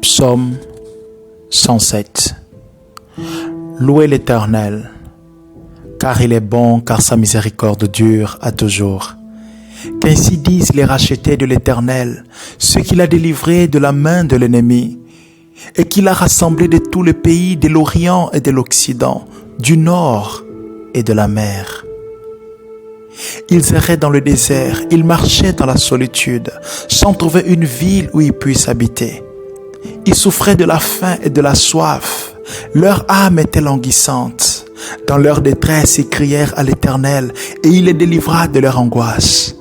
Psaume 107. Louez l'Éternel, car il est bon, car sa miséricorde dure à toujours. Qu'ainsi disent les rachetés de l'Éternel, ceux qu'il a délivrés de la main de l'ennemi, et qu'il a rassemblés de tous les pays, de l'Orient et de l'Occident, du Nord et de la mer. Ils erraient dans le désert, ils marchaient dans la solitude, sans trouver une ville où ils puissent habiter. Ils souffraient de la faim et de la soif, leur âme était languissante. Dans leur détresse, ils crièrent à l'Éternel, et il les délivra de leur angoisse.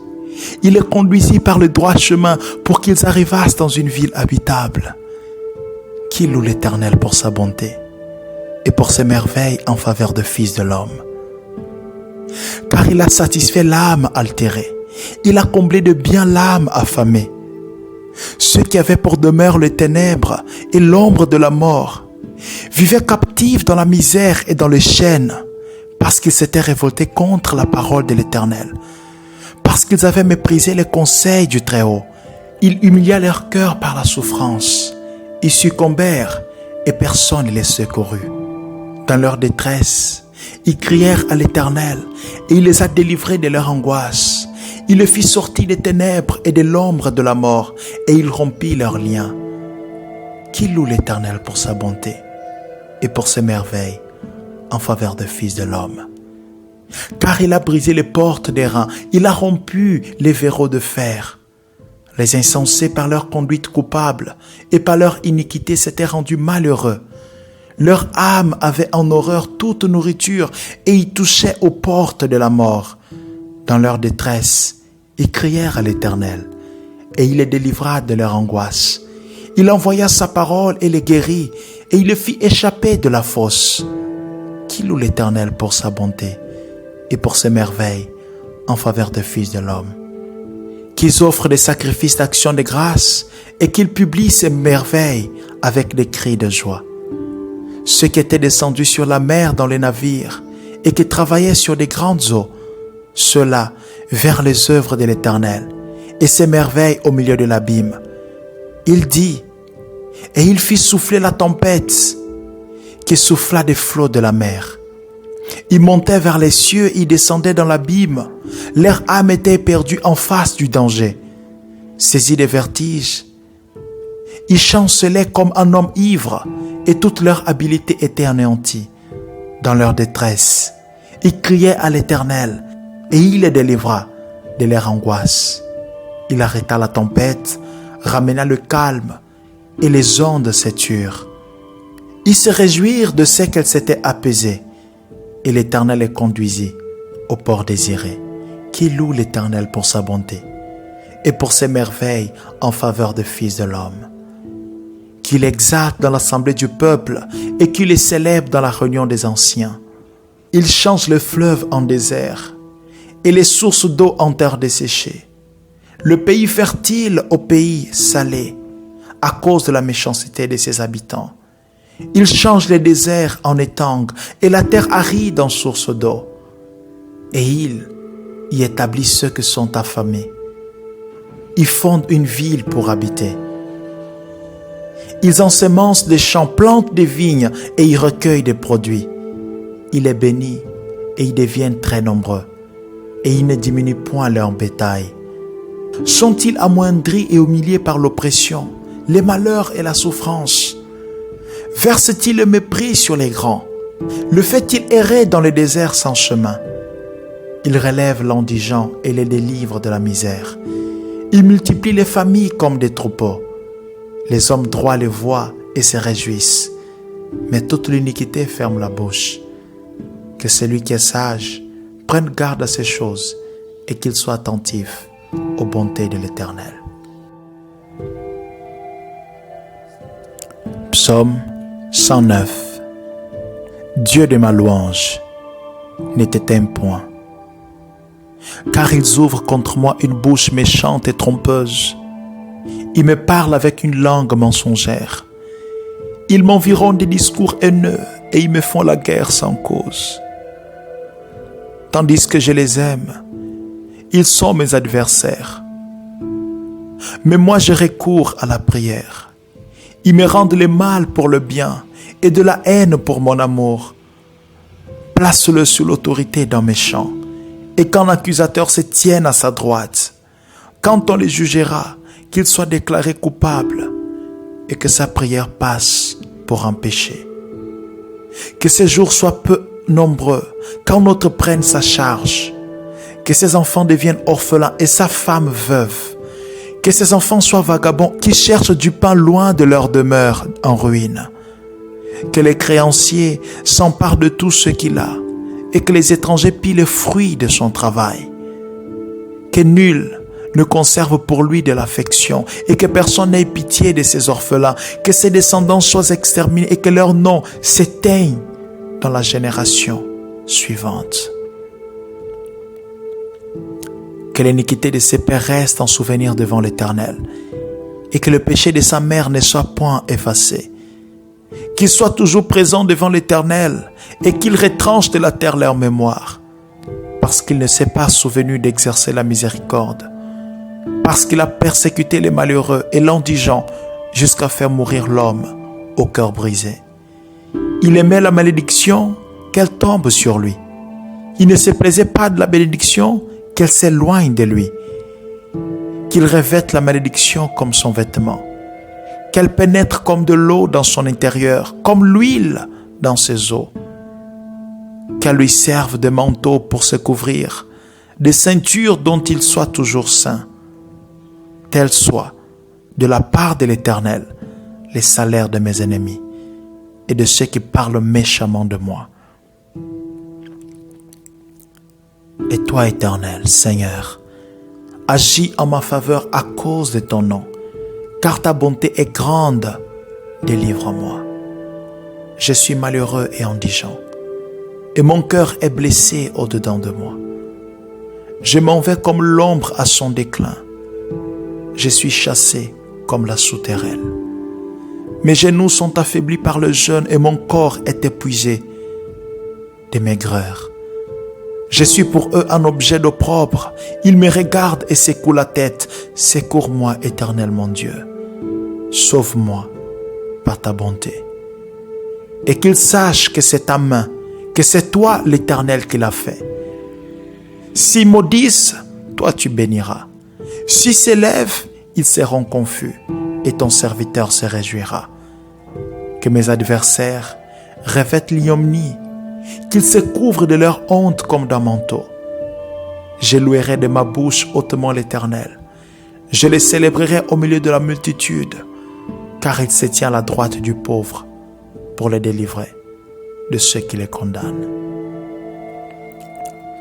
Il les conduisit par le droit chemin pour qu'ils arrivassent dans une ville habitable. Qui loue l'Éternel pour sa bonté et pour ses merveilles en faveur des fils de l'homme. Car il a satisfait l'âme altérée, il a comblé de bien l'âme affamée. Ceux qui avaient pour demeure les ténèbres et l'ombre de la mort vivaient captifs dans la misère et dans les chaînes, parce qu'ils s'étaient révoltés contre la parole de l'Éternel, parce qu'ils avaient méprisé les conseils du Très-Haut. Il humilia leur cœur par la souffrance. Ils succombèrent et personne ne les secourut. Dans leur détresse, ils crièrent à l'Éternel et il les a délivrés de leur angoisse. Il les fit sortir des ténèbres et de l'ombre de la mort et il rompit leurs liens. Qui loue l'Éternel pour sa bonté et pour ses merveilles en faveur des fils de l'homme. Car il a brisé les portes des reins, il a rompu les verrous de fer. Les insensés par leur conduite coupable et par leur iniquité s'étaient rendus malheureux. Leur âme avait en horreur toute nourriture et ils touchaient aux portes de la mort. Dans leur détresse, ils crièrent à l'Éternel et il les délivra de leur angoisse. Il envoya sa parole et les guérit et il les fit échapper de la fosse. Qui loue l'Éternel pour sa bonté et pour ses merveilles en faveur des fils de l'homme. Qu'ils offrent des sacrifices d'action de grâce et qu'ils publient ses merveilles avec des cris de joie. Ceux qui étaient descendus sur la mer dans les navires et qui travaillaient sur des grandes eaux, ceux-là vers les œuvres de l'Éternel et ses merveilles au milieu de l'abîme. Il dit, et il fit souffler la tempête qui souffla des flots de la mer. Ils montaient vers les cieux, ils descendaient dans l'abîme. Leur âme était perdue en face du danger. Saisis de vertige, ils chancelaient comme un homme ivre et toute leur habileté était anéantie. Dans leur détresse, ils criaient à l'Éternel et il les délivra de leur angoisse. Il arrêta la tempête, ramena le calme et les ondes s'éturent. Ils se réjouirent de ce qu'elles s'étaient apaisées. Et l'Éternel les conduisit au port désiré. Qui loue l'Éternel pour sa bonté et pour ses merveilles en faveur des fils de l'homme. Qu'il exalte dans l'assemblée du peuple et qu'il les célèbre dans la réunion des anciens. Il change le fleuve en désert et les sources d'eau en terre desséchée. Le pays fertile au pays salé à cause de la méchanceté de ses habitants. Il change les déserts en étangs et la terre aride en source d'eau. Et il y établit ceux qui sont affamés. Ils fondent une ville pour habiter. Ils ensemencent des champs, plantent des vignes et ils recueillent des produits. Il les bénit et ils deviennent très nombreux. Et ils ne diminuent point leur bétail. Sont-ils amoindris et humiliés par l'oppression, les malheurs et la souffrance? Verse-t-il le mépris sur les grands? Le fait-il errer dans le désert sans chemin? Il relève l'indigent et les délivre de la misère. Il multiplie les familles comme des troupeaux. Les hommes droits les voient et se réjouissent. Mais toute l'iniquité ferme la bouche. Que celui qui est sage prenne garde à ces choses et qu'il soit attentif aux bontés de l'Éternel. Psaume 109. Dieu de ma louange, ne t'éteins point, car ils ouvrent contre moi une bouche méchante et trompeuse. Ils me parlent avec une langue mensongère. Ils m'environnent des discours haineux et ils me font la guerre sans cause. Tandis que je les aime, ils sont mes adversaires. Mais moi je recours à la prière Ils me rendent le mal pour le bien et de la haine pour mon amour. Place-le sous l'autorité d'un méchant et qu'un accusateur se tienne à sa droite. Quand on les jugera, qu'il soit déclaré coupable et que sa prière passe pour un péché. Que ses jours soient peu nombreux, qu'un autre prenne sa charge. Que ses enfants deviennent orphelins et sa femme veuve. Que ses enfants soient vagabonds qui cherchent du pain loin de leur demeure en ruine. Que les créanciers s'emparent de tout ce qu'il a et que les étrangers pillent les fruits de son travail. Que nul ne conserve pour lui de l'affection et que personne n'ait pitié de ses orphelins. Que ses descendants soient exterminés et que leur nom s'éteigne dans la génération suivante. Que l'iniquité de ses pères reste en souvenir devant l'Éternel et que le péché de sa mère ne soit point effacé. Qu'il soit toujours présent devant l'Éternel et qu'il retranche de la terre leur mémoire, parce qu'il ne s'est pas souvenu d'exercer la miséricorde, parce qu'il a persécuté les malheureux et l'indigent jusqu'à faire mourir l'homme au cœur brisé. Il aimait la malédiction, qu'elle tombe sur lui. Il ne se plaisait pas de la bénédiction, qu'elle s'éloigne de lui. Qu'il revête la malédiction comme son vêtement, qu'elle pénètre comme de l'eau dans son intérieur, comme l'huile dans ses os. Qu'elle lui serve de manteau pour se couvrir, de ceinture dont il soit toujours saint. Tel soit, de la part de l'Éternel, les salaires de mes ennemis et de ceux qui parlent méchamment de moi. Et toi, Éternel, Seigneur, agis en ma faveur à cause de ton nom, car ta bonté est grande, délivre-moi. Je suis malheureux et indigent, et mon cœur est blessé au-dedans de moi. Je m'en vais comme l'ombre à son déclin. Je suis chassé comme la souterraine. Mes genoux sont affaiblis par le jeûne et mon corps est épuisé de maigreur. Je suis pour eux un objet d'opprobre. Ils me regardent et secouent la tête. Secours-moi, Éternel mon Dieu. Sauve-moi par ta bonté. Et qu'ils sachent que c'est ta main, que c'est toi l'Éternel qui l'a fait. S'ils maudissent, toi tu béniras. S'ils s'élèvent, ils seront confus et ton serviteur se réjouira. Que mes adversaires revêtent l'ignominie, qu'ils se couvrent de leur honte comme d'un manteau. Je louerai de ma bouche hautement l'Éternel. Je le célébrerai au milieu de la multitude, car il se tient à la droite du pauvre pour le délivrer de ceux qui les condamnent.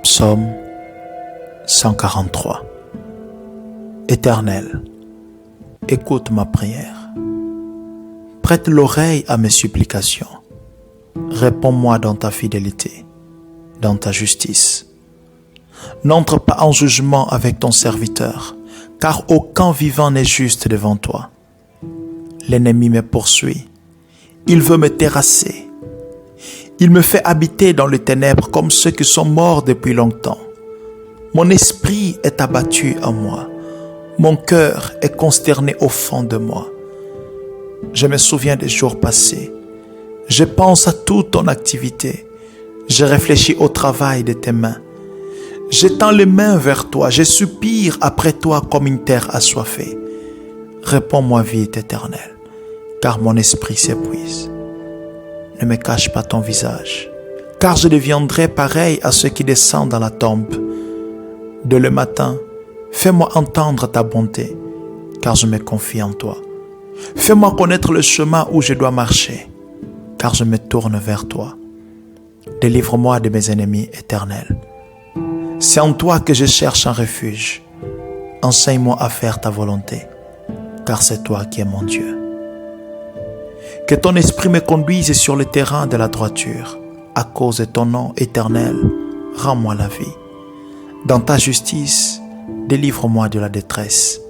Psaume 143. Éternel, écoute ma prière. Prête l'oreille à mes supplications. Réponds-moi dans ta fidélité, dans ta justice. N'entre pas en jugement avec ton serviteur, car aucun vivant n'est juste devant toi. L'ennemi me poursuit. Il veut me terrasser. Il me fait habiter dans les ténèbres comme ceux qui sont morts depuis longtemps. Mon esprit est abattu en moi. Mon cœur est consterné au fond de moi. Je me souviens des jours passés. Je pense à toute ton activité. Je réfléchis au travail de tes mains. J'étends les mains vers toi. Je soupire après toi comme une terre assoiffée. Réponds-moi vite, Éternel, car mon esprit s'épuise. Ne me cache pas ton visage, car je deviendrai pareil à ceux qui descendent dans la tombe. Dès le matin, fais-moi entendre ta bonté, car je me confie en toi. Fais-moi connaître le chemin où je dois marcher, car je me tourne vers toi. Délivre-moi de mes ennemis éternels. C'est en toi que je cherche un refuge. Enseigne-moi à faire ta volonté, car c'est toi qui es mon Dieu. Que ton esprit me conduise sur le terrain de la droiture. À cause de ton nom éternel, rends-moi la vie. Dans ta justice, délivre-moi de la détresse.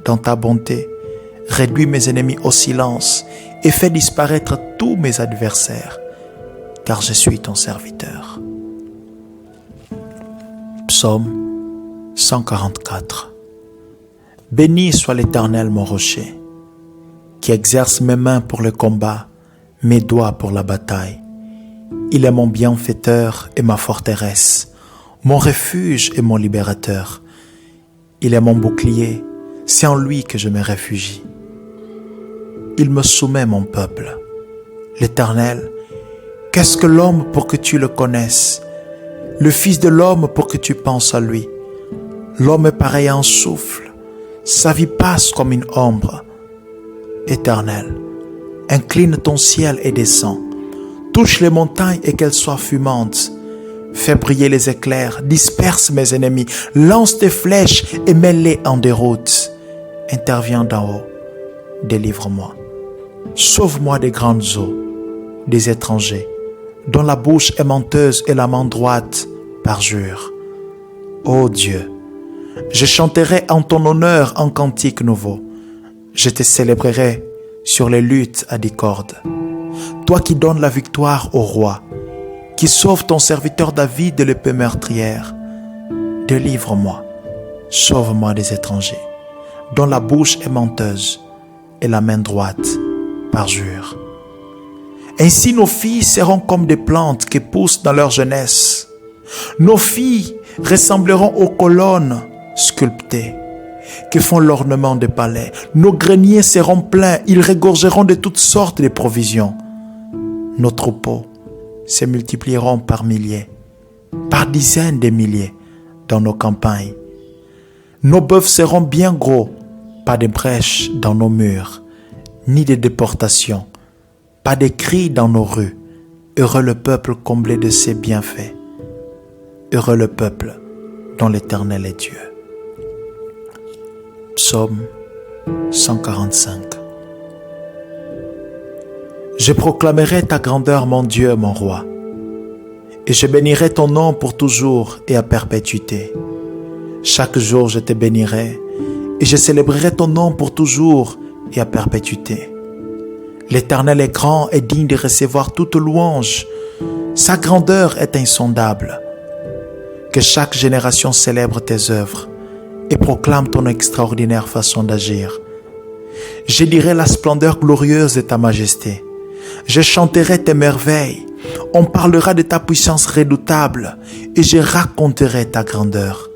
Dans ta bonté, réduis mes ennemis au silence et fais disparaître tous mes adversaires, car je suis ton serviteur. Psaume 144. Béni soit l'Éternel mon rocher, qui exerce mes mains pour le combat, mes doigts pour la bataille. Il est mon bienfaiteur et ma forteresse, mon refuge et mon libérateur. Il est mon bouclier, c'est en lui que je me réfugie. Il me soumet mon peuple. L'Éternel, qu'est-ce que l'homme pour que tu le connaisses? Le Fils de l'homme pour que tu penses à lui. L'homme est pareil à un souffle, sa vie passe comme une ombre. Éternel, incline ton ciel et descends. Touche les montagnes et qu'elles soient fumantes. Fais briller les éclairs, disperse mes ennemis, lance tes flèches et mets-les en déroute. Interviens d'en haut, délivre-moi. Sauve-moi des grandes eaux, des étrangers, dont la bouche est menteuse et la main droite parjure. Ô Dieu, je chanterai en ton honneur un cantique nouveau. Je te célébrerai sur les luttes à 10 cordes. Toi qui donnes la victoire au roi, qui sauve ton serviteur David de l'épée meurtrière. Délivre-moi, sauve-moi des étrangers, dont la bouche est menteuse et la main droite parjure. Ainsi nos filles seront comme des plantes qui poussent dans leur jeunesse. Nos filles ressembleront aux colonnes sculptées qui font l'ornement des palais. Nos greniers seront pleins, ils regorgeront de toutes sortes de provisions. Nos troupeaux se multiplieront par milliers, par dizaines de milliers dans nos campagnes. Nos bœufs seront bien gros, pas de brèches dans nos murs, ni de déportations, pas de cris dans nos rues. Heureux le peuple comblé de ses bienfaits. Heureux le peuple dont l'Éternel est Dieu. Psaume 145. Je proclamerai ta grandeur, mon Dieu, mon roi, et je bénirai ton nom pour toujours et à perpétuité. Chaque jour je te bénirai, et je célébrerai ton nom pour toujours et à perpétuité. L'Éternel est grand et digne de recevoir toute louange. Sa grandeur est insondable. Que chaque génération célèbre tes œuvres et proclame ton extraordinaire façon d'agir. Je dirai la splendeur glorieuse de ta majesté. Je chanterai tes merveilles. On parlera de ta puissance redoutable et je raconterai ta grandeur.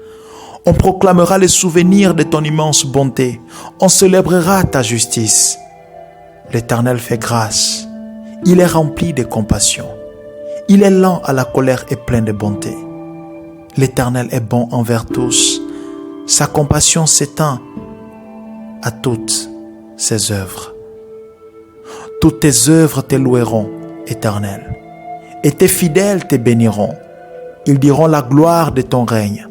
On proclamera les souvenirs de ton immense bonté. On célébrera ta justice. L'Éternel fait grâce. Il est rempli de compassion. Il est lent à la colère et plein de bonté. L'Éternel est bon envers tous. Sa compassion s'étend à toutes ses œuvres. Toutes tes œuvres te loueront, Éternel, et tes fidèles te béniront. Ils diront la gloire de ton règne.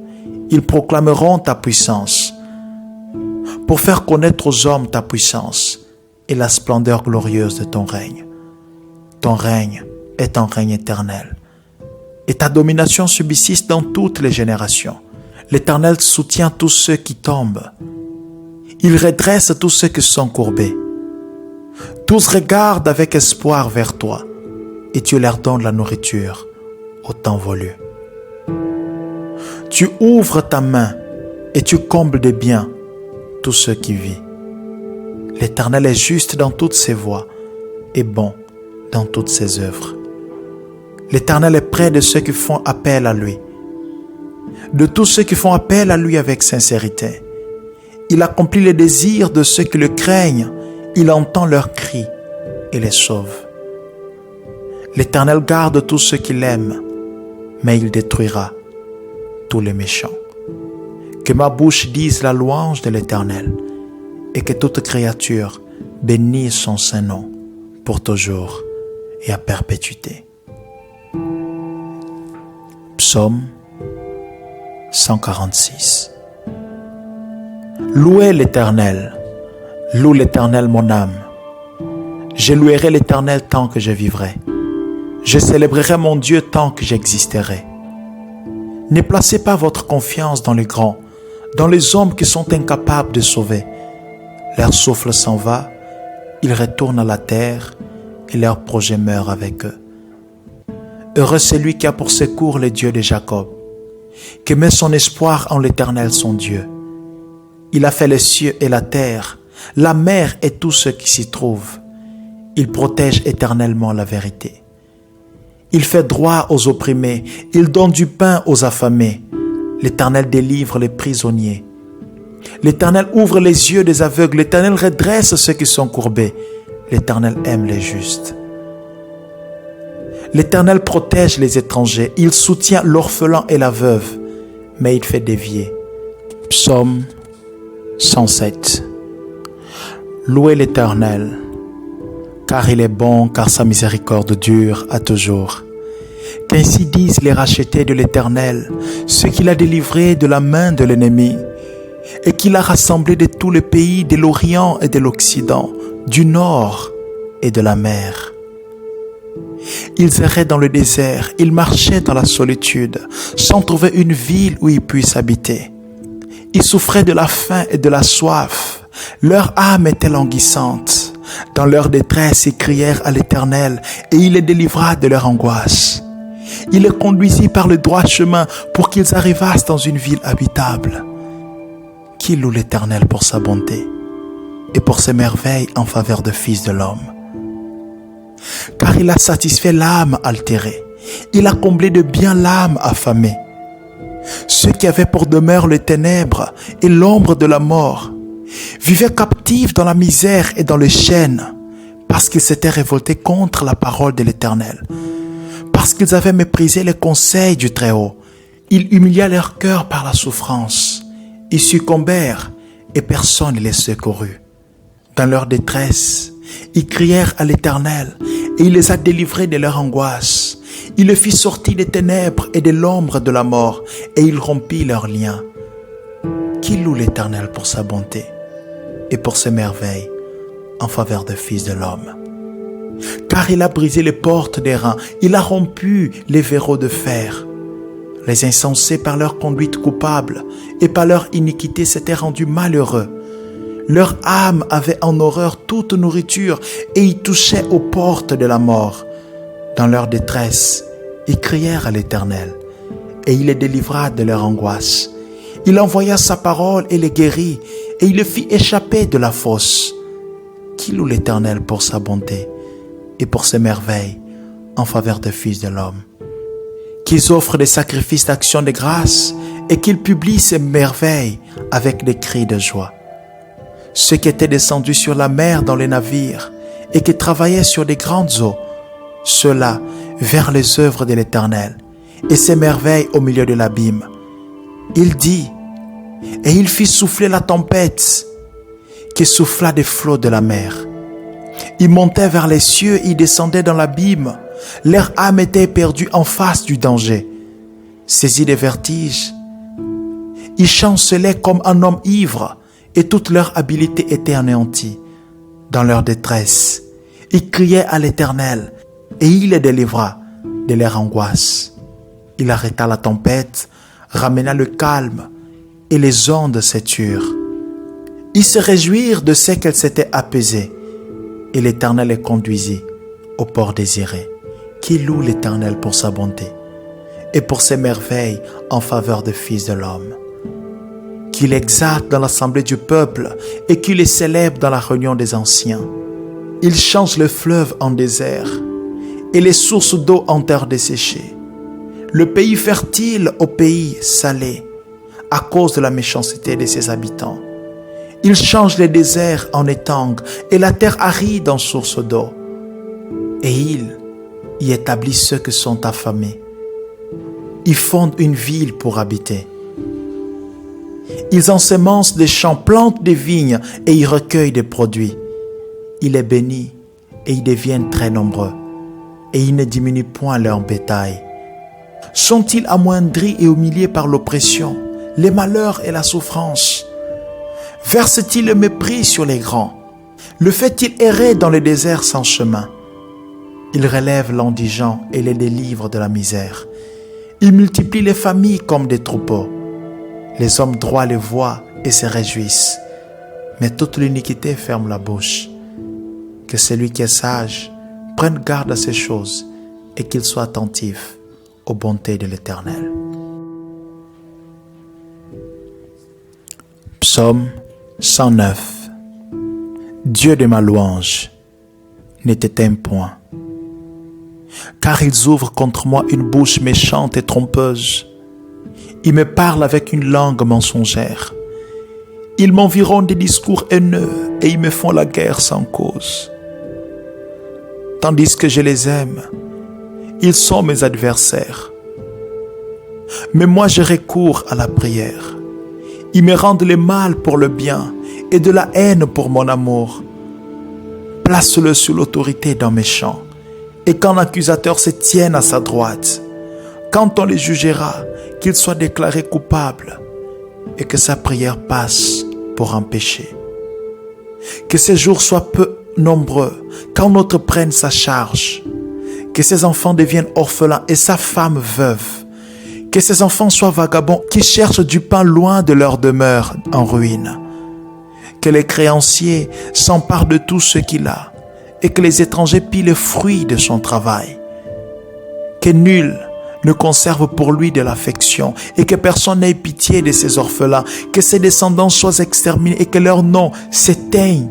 Ils proclameront ta puissance pour faire connaître aux hommes ta puissance et la splendeur glorieuse de ton règne. Ton règne est un règne éternel et ta domination subsiste dans toutes les générations. L'Éternel soutient tous ceux qui tombent. Il redresse tous ceux qui sont courbés. Tous regardent avec espoir vers toi et tu leur donnes la nourriture au temps voulu. Tu ouvres ta main et tu combles de biens tous ceux qui vivent. L'Éternel est juste dans toutes ses voies et bon dans toutes ses œuvres. L'Éternel est près de ceux qui font appel à lui, de tous ceux qui font appel à lui avec sincérité. Il accomplit les désirs de ceux qui le craignent. Il entend leurs cris et les sauve. L'Éternel garde tous ceux qui l'aiment, mais il détruira tous les méchants. Que ma bouche dise la louange de l'Éternel et que toute créature bénisse son saint nom pour toujours et à perpétuité. Psaume 146. Louez l'Éternel, loue l'Éternel mon âme. Je louerai l'Éternel tant que je vivrai. Je célébrerai mon Dieu tant que j'existerai. Ne placez pas votre confiance dans les grands, dans les hommes qui sont incapables de sauver. Leur souffle s'en va, ils retournent à la terre et leur projet meurt avec eux. Heureux celui qui a pour secours le Dieu de Jacob, qui met son espoir en l'Éternel son Dieu. Il a fait les cieux et la terre, la mer et tout ce qui s'y trouve. Il protège éternellement la vérité. Il fait droit aux opprimés, il donne du pain aux affamés. L'Éternel délivre les prisonniers. L'Éternel ouvre les yeux des aveugles, l'Éternel redresse ceux qui sont courbés. L'Éternel aime les justes. L'Éternel protège les étrangers, il soutient l'orphelin et la veuve, mais il fait dévier. Psaume 107. Louez l'Éternel, car il est bon, car sa miséricorde dure à toujours. Qu'ainsi disent les rachetés de l'Éternel, ceux qu'il a délivrés de la main de l'ennemi, et qu'il a rassemblés de tous les pays, de l'Orient et de l'Occident, du Nord et de la mer. Ils erraient dans le désert, ils marchaient dans la solitude, sans trouver une ville où ils puissent habiter. Ils souffraient de la faim et de la soif, leur âme était languissante. Dans leur détresse, ils crièrent à l'Éternel, et il les délivra de leur angoisse. Il les conduisit par le droit chemin pour qu'ils arrivassent dans une ville habitable. Qui loue l'Éternel pour sa bonté et pour ses merveilles en faveur de fils de l'homme. Car il a satisfait l'âme altérée, il a comblé de bien l'âme affamée. Ceux qui avaient pour demeure les ténèbres et l'ombre de la mort vivaient captifs dans la misère et dans les chaînes, parce qu'ils s'étaient révoltés contre la parole de l'Éternel, parce qu'ils avaient méprisé les conseils du Très-Haut. Il humilia leur cœur par la souffrance. Ils succombèrent et personne ne les secourut. Dans leur détresse, ils crièrent à l'Éternel et il les a délivrés de leur angoisse. Il les fit sortir des ténèbres et de l'ombre de la mort et il rompit leurs liens. Qui loue l'Éternel pour sa bonté et pour ses merveilles en faveur des fils de l'homme. Car il a brisé les portes des reins, il a rompu les verrous de fer. Les insensés par leur conduite coupable et par leur iniquité s'étaient rendus malheureux. Leur âme avait en horreur toute nourriture et ils touchaient aux portes de la mort. Dans leur détresse, ils crièrent à l'Éternel et il les délivra de leur angoisse. Il envoya sa parole et les guérit et il les fit échapper de la fosse. Qui loue l'Éternel pour sa bonté et pour ses merveilles en faveur des fils de l'homme. Qu'ils offrent des sacrifices d'action de grâce et qu'ils publient ses merveilles avec des cris de joie. Ceux qui étaient descendus sur la mer dans les navires et qui travaillaient sur des grandes eaux, ceux-là vers les œuvres de l'Éternel et ses merveilles au milieu de l'abîme. Il dit, et il fit souffler la tempête qui souffla des flots de la mer. Ils montaient vers les cieux, ils descendaient dans l'abîme. Leur âme était perdue en face du danger. Saisis de vertige, ils chancelaient comme un homme ivre et toute leur habileté était anéantie. Dans leur détresse, ils criaient à l'Éternel et il les délivra de leur angoisse. Il arrêta la tempête, ramena le calme et les ondes s'éturent. Ils se réjouirent de ce qu'elles s'étaient apaisées et l'Éternel les conduisit au port désiré. Qui loue l'Éternel pour sa bonté et pour ses merveilles en faveur des fils de l'homme. Qu'il exalte dans l'assemblée du peuple et qu'il les célèbre dans la réunion des anciens. Il change le fleuve en désert et les sources d'eau en terre desséchée. Le pays fertile au pays salé à cause de la méchanceté de ses habitants. Il change les déserts en étangs et la terre aride en source d'eau. Et il y établit ceux qui sont affamés. Ils fondent une ville pour habiter. Ils ensemencent des champs, plantent des vignes et ils recueillent des produits. Il les bénit et ils deviennent très nombreux et il ne diminue point leur bétail. Sont-ils amoindris et humiliés par l'oppression, les malheurs et la souffrance? Verse-t-il le mépris sur les grands? Le fait-il errer dans le désert sans chemin? Il relève l'indigent et les délivre de la misère. Il multiplie les familles comme des troupeaux. Les hommes droits les voient et se réjouissent. Mais toute l'iniquité ferme la bouche. Que celui qui est sage prenne garde à ces choses et qu'il soit attentif aux bontés de l'Éternel. Psaume 109. Dieu de ma louange, ne t'éteins point. Car ils ouvrent contre moi une bouche méchante et trompeuse. Ils me parlent avec une langue mensongère. Ils m'environnent des discours haineux et ils me font la guerre sans cause. Tandis que je les aime, ils sont mes adversaires. Mais moi je recours à la prière. Ils me rendent le mal pour le bien et de la haine pour mon amour. Place-le sous l'autorité d'un méchant et qu'un accusateur se tienne à sa droite. Quand on les jugera, qu'il soit déclaré coupable et que sa prière passe pour un péché. Que ses jours soient peu nombreux, qu'un autre prenne sa charge. Que ses enfants deviennent orphelins et sa femme veuve. Que ses enfants soient vagabonds qui cherchent du pain loin de leur demeure en ruine. Que les créanciers s'emparent de tout ce qu'il a et que les étrangers pillent les fruits de son travail. Que nul ne conserve pour lui de l'affection et que personne n'ait pitié de ses orphelins. Que ses descendants soient exterminés et que leur nom s'éteigne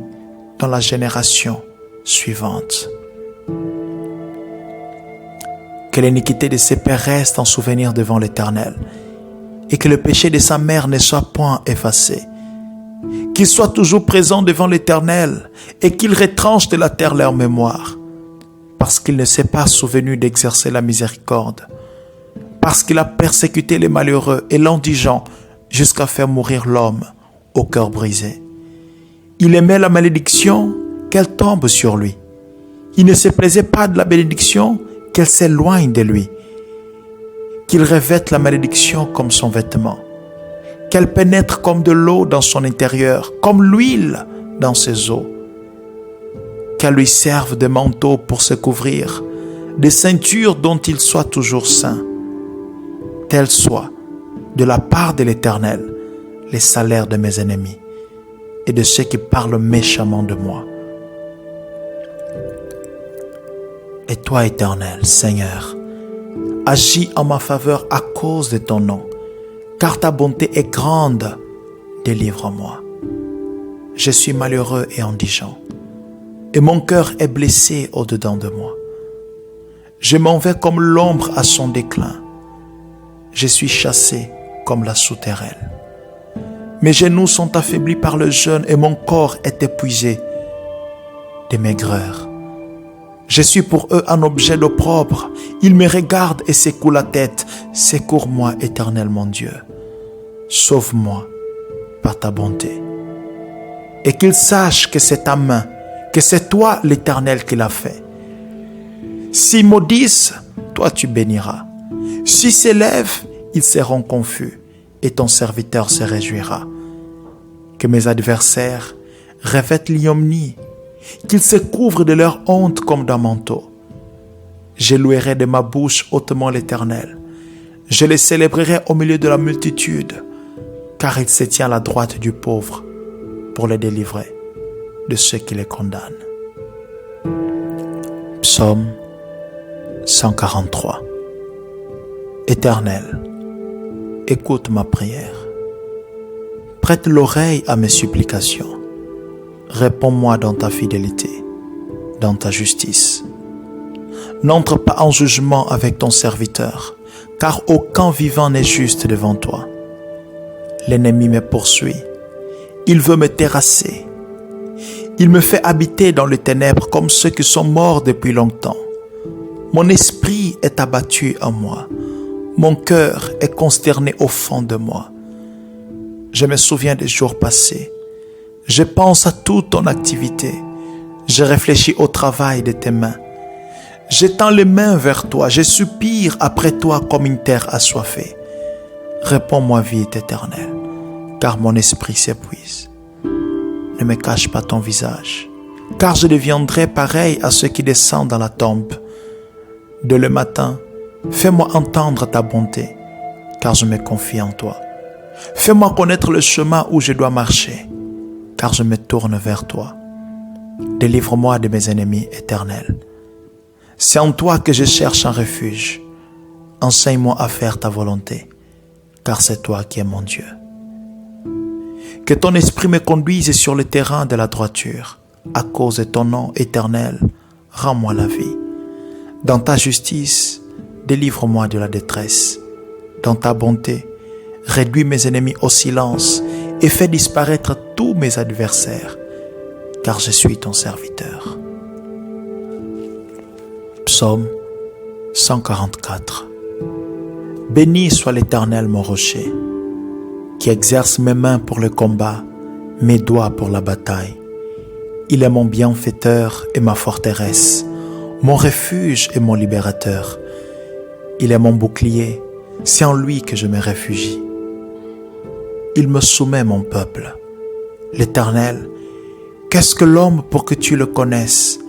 dans la génération suivante. Que l'iniquité de ses pères reste en souvenir devant l'Éternel et que le péché de sa mère ne soit point effacé. Qu'ils soient toujours présents devant l'Éternel et qu'ils retranchent de la terre leur mémoire, parce qu'il ne s'est pas souvenu d'exercer la miséricorde, parce qu'il a persécuté les malheureux et l'indigent jusqu'à faire mourir l'homme au cœur brisé. Il aimait la malédiction, qu'elle tombe sur lui. Il ne se plaisait pas de la bénédiction, qu'elle s'éloigne de lui. Qu'il revête la malédiction comme son vêtement, qu'elle pénètre comme de l'eau dans son intérieur, comme l'huile dans ses os. Qu'elle lui serve de manteau pour se couvrir, de ceinture dont il soit toujours saint. Tel soit, de la part de l'Éternel, les salaires de mes ennemis et de ceux qui parlent méchamment de moi. Et toi, Éternel, Seigneur, agis en ma faveur à cause de ton nom, car ta bonté est grande, délivre-moi. Je suis malheureux et indigent, et mon cœur est blessé au-dedans de moi. Je m'en vais comme l'ombre à son déclin. Je suis chassé comme la souterraine. Mes genoux sont affaiblis par le jeûne et mon corps est épuisé de maigreur. Je suis pour eux un objet d'opprobre. Ils me regardent et secouent la tête. Secours-moi, Éternel mon Dieu. Sauve-moi par ta bonté. Et qu'ils sachent que c'est ta main, que c'est toi, l'Éternel, qui l'a fait. S'ils maudissent, toi tu béniras. S'ils s'élèvent, ils seront confus et ton serviteur se réjouira. Que mes adversaires revêtent l'ignominie, qu'ils se couvrent de leur honte comme d'un manteau. Je louerai de ma bouche hautement l'Éternel. Je le célébrerai au milieu de la multitude, car il se tient à la droite du pauvre pour le délivrer de ceux qui les condamnent. Psaume 143. Éternel, écoute ma prière. Prête l'oreille à mes supplications. Réponds-moi dans ta fidélité, dans ta justice. N'entre pas en jugement avec ton serviteur, car aucun vivant n'est juste devant toi. L'ennemi me poursuit. Il veut me terrasser. Il me fait habiter dans les ténèbres comme ceux qui sont morts depuis longtemps. Mon esprit est abattu en moi. Mon cœur est consterné au fond de moi. Je me souviens des jours passés. Je pense à toute ton activité. Je réfléchis au travail de tes mains. J'étends les mains vers toi. Je soupire après toi comme une terre assoiffée. Réponds-moi vite, Éternel, car mon esprit s'épuise. Ne me cache pas ton visage, car je deviendrai pareil à ceux qui descendent dans la tombe. Dès le matin, fais-moi entendre ta bonté, car je me confie en toi. Fais-moi connaître le chemin où je dois marcher, car je me tourne vers toi. Délivre-moi de mes ennemis, Éternel. C'est en toi que je cherche un refuge. Enseigne-moi à faire ta volonté, car c'est toi qui es mon Dieu. Que ton esprit me conduise sur le terrain de la droiture, à cause de ton nom éternel, rends-moi la vie. Dans ta justice, délivre-moi de la détresse. Dans ta bonté, réduis mes ennemis au silence et fais disparaître tous mes adversaires, car je suis ton serviteur. Psaume 144. Béni soit l'Éternel mon rocher, qui exerce mes mains pour le combat, mes doigts pour la bataille. Il est mon bienfaiteur et ma forteresse, mon refuge et mon libérateur. Il est mon bouclier, c'est en lui que je me réfugie. Il me soumet mon peuple. L'Éternel, qu'est-ce que l'homme pour que tu le connaisses?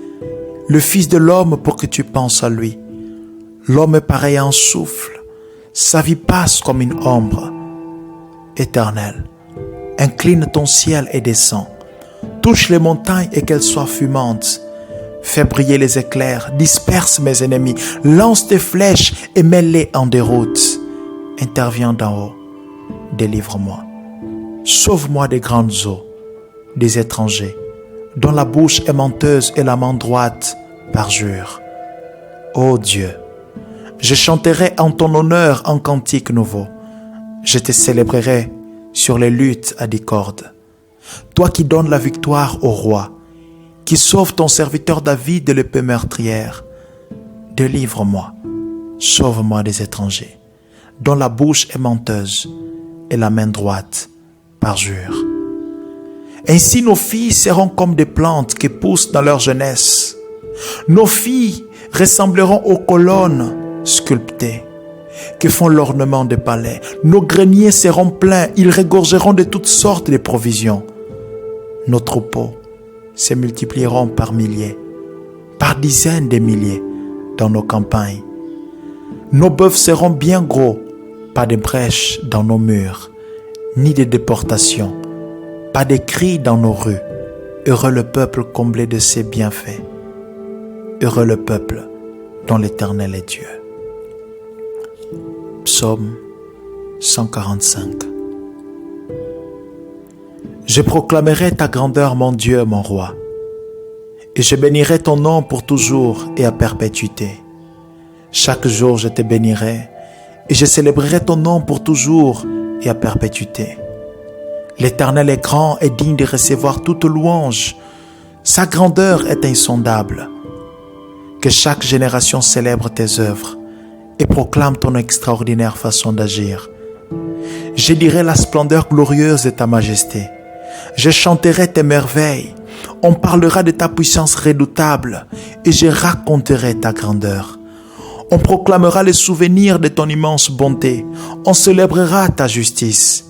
Le Fils de l'homme pour que tu penses à lui. L'homme est pareil à un souffle, sa vie passe comme une ombre. Éternel, incline ton ciel et descends. Touche les montagnes et qu'elles soient fumantes. Fais briller les éclairs, disperse mes ennemis, lance tes flèches et mets-les en déroute. Interviens d'en haut, délivre-moi. Sauve-moi des grandes eaux, des étrangers, dont la bouche est menteuse et la main droite parjure. Ô Dieu, je chanterai en ton honneur un cantique nouveau. Je te célébrerai sur les luttes à 10 cordes. Toi qui donnes la victoire au roi, qui sauve ton serviteur David de l'épée meurtrière, délivre-moi, sauve-moi des étrangers, dont la bouche est menteuse et la main droite parjure. Ainsi nos filles seront comme des plantes qui poussent dans leur jeunesse. Nos filles ressembleront aux colonnes sculptées qui font l'ornement des palais. Nos greniers seront pleins, ils regorgeront de toutes sortes de provisions. Nos troupeaux se multiplieront par milliers, par dizaines de milliers dans nos campagnes. Nos bœufs seront bien gros, pas de brèches dans nos murs, ni de déportations, pas de cris dans nos rues. Heureux le peuple comblé de ses bienfaits. Heureux le peuple dont l'Éternel est Dieu. Psaume 145. Je proclamerai ta grandeur, mon Dieu, mon roi, et je bénirai ton nom pour toujours et à perpétuité. Chaque jour je te bénirai, et je célébrerai ton nom pour toujours et à perpétuité. L'Éternel est grand et digne de recevoir toute louange. Sa grandeur est insondable. Que chaque génération célèbre tes œuvres et proclame ton extraordinaire façon d'agir. Je dirai la splendeur glorieuse de ta majesté. Je chanterai tes merveilles. On parlera de ta puissance redoutable et je raconterai ta grandeur. On proclamera le souvenir de ton immense bonté. On célébrera ta justice.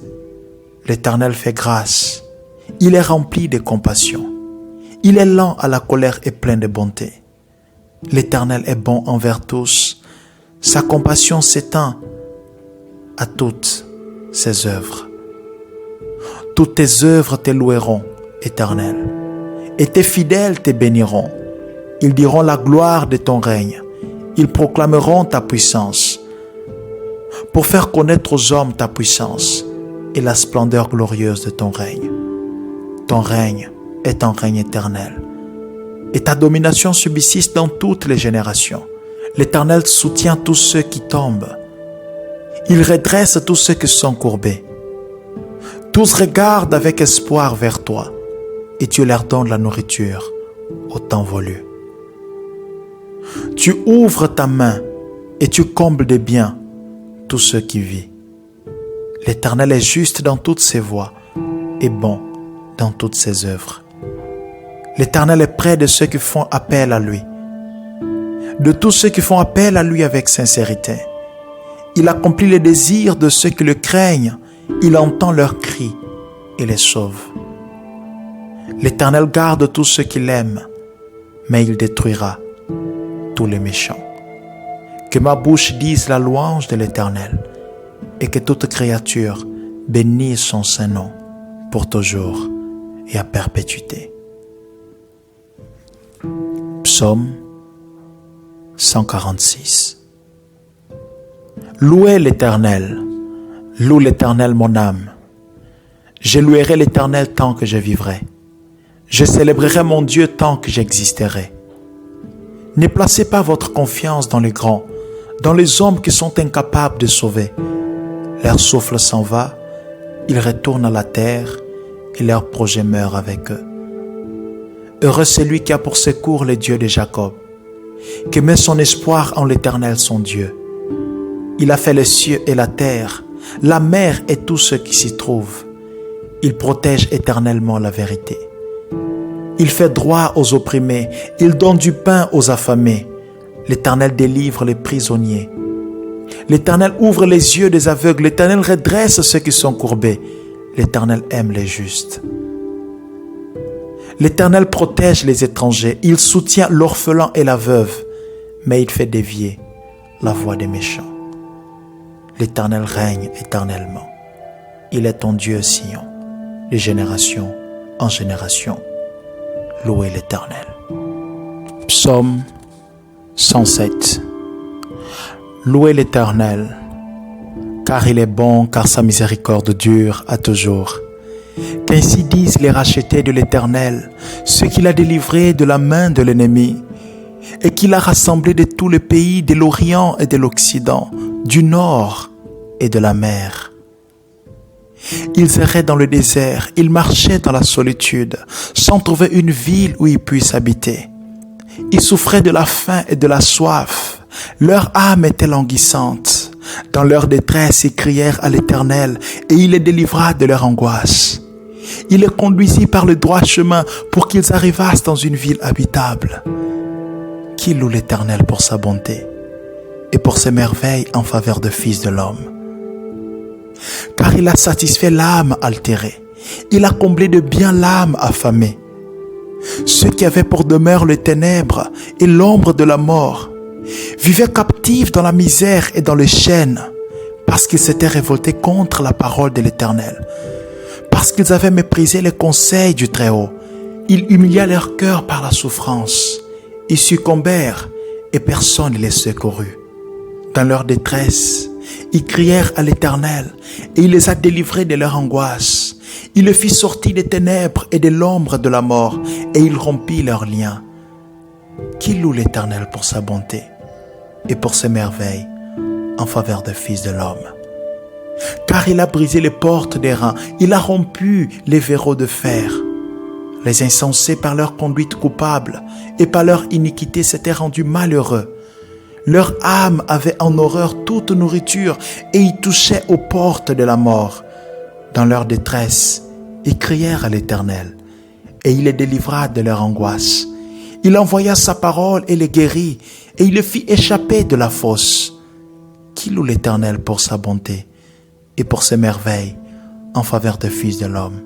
L'Éternel fait grâce. Il est rempli de compassion. Il est lent à la colère et plein de bonté. L'Éternel est bon envers tous. Sa compassion s'étend à toutes ses œuvres. Toutes tes œuvres te loueront, Éternel, et tes fidèles te béniront. Ils diront la gloire de ton règne. Ils proclameront ta puissance pour faire connaître aux hommes ta puissance et la splendeur glorieuse de ton règne. Ton règne est un règne éternel, et ta domination subsiste dans toutes les générations. L'Éternel soutient tous ceux qui tombent. Il redresse tous ceux qui sont courbés. Tous regardent avec espoir vers toi, et tu leur donnes la nourriture au temps voulu. Tu ouvres ta main et tu combles de biens tous ceux qui vivent. L'Éternel est juste dans toutes ses voies et bon dans toutes ses œuvres. L'Éternel est près de ceux qui font appel à lui, de tous ceux qui font appel à lui avec sincérité. Il accomplit les désirs de ceux qui le craignent. Il entend leurs cris et les sauve. L'Éternel garde tous ceux qui l'aiment, mais il détruira tous les méchants. Que ma bouche dise la louange de l'Éternel et que toute créature bénisse son saint nom pour toujours et à perpétuité. Psaume 146. Louez l'Éternel, loue l'Éternel mon âme. Je louerai l'Éternel tant que je vivrai. Je célébrerai mon Dieu tant que j'existerai. Ne placez pas votre confiance dans les grands, dans les hommes qui sont incapables de sauver. Leur souffle s'en va, ils retournent à la terre et leur projet meurt avec eux. Heureux celui qui a pour secours le Dieu de Jacob, qui met son espoir en l'Éternel son Dieu. Il a fait les cieux et la terre, la mer et tout ce qui s'y trouve. Il protège éternellement la vérité. Il fait droit aux opprimés, il donne du pain aux affamés. L'Éternel délivre les prisonniers. L'Éternel ouvre les yeux des aveugles, l'Éternel redresse ceux qui sont courbés. L'Éternel aime les justes. L'Éternel protège les étrangers, il soutient l'orphelin et la veuve, mais il fait dévier la voie des méchants. L'Éternel règne éternellement. Il est ton Dieu, Sion, de génération en génération. Louez l'Éternel. Psaume 107. Louez l'Éternel, car il est bon, car sa miséricorde dure à toujours. Qu'ainsi disent les rachetés de l'Éternel, ceux qu'il a délivrés de la main de l'ennemi, et qu'il a rassemblés de tous les pays, de l'Orient et de l'Occident, du Nord et de la mer. Ils erraient dans le désert, ils marchaient dans la solitude, sans trouver une ville où ils puissent habiter. Ils souffraient de la faim et de la soif, leur âme était languissante. Dans leur détresse, ils crièrent à l'Éternel, et il les délivra de leur angoisse. Il les conduisit par le droit chemin pour qu'ils arrivassent dans une ville habitable. Qui loue l'Éternel pour sa bonté et pour ses merveilles en faveur de fils de l'homme. Car il a satisfait l'âme altérée, il a comblé de bien l'âme affamée. Ceux qui avaient pour demeure les ténèbres et l'ombre de la mort vivaient captifs dans la misère et dans les chaînes, parce qu'ils s'étaient révoltés contre la parole de l'Éternel, parce qu'ils avaient méprisé les conseils du Très-Haut. Il humilia leur cœur par la souffrance. Ils succombèrent et personne ne les secourut. Dans leur détresse, ils crièrent à l'Éternel et il les a délivrés de leur angoisse. Il les fit sortir des ténèbres et de l'ombre de la mort et il rompit leurs liens. Qui loue l'Éternel pour sa bonté et pour ses merveilles en faveur des fils de l'homme. Car il a brisé les portes des reins, il a rompu les verrous de fer. Les insensés par leur conduite coupable et par leur iniquité s'étaient rendus malheureux. Leur âme avait en horreur toute nourriture et ils touchaient aux portes de la mort. Dans leur détresse, ils crièrent à l'Éternel et il les délivra de leur angoisse. Il envoya sa parole et les guérit et il les fit échapper de la fosse. Qui loue l'Éternel pour sa bonté et pour ses merveilles en faveur des fils de l'homme.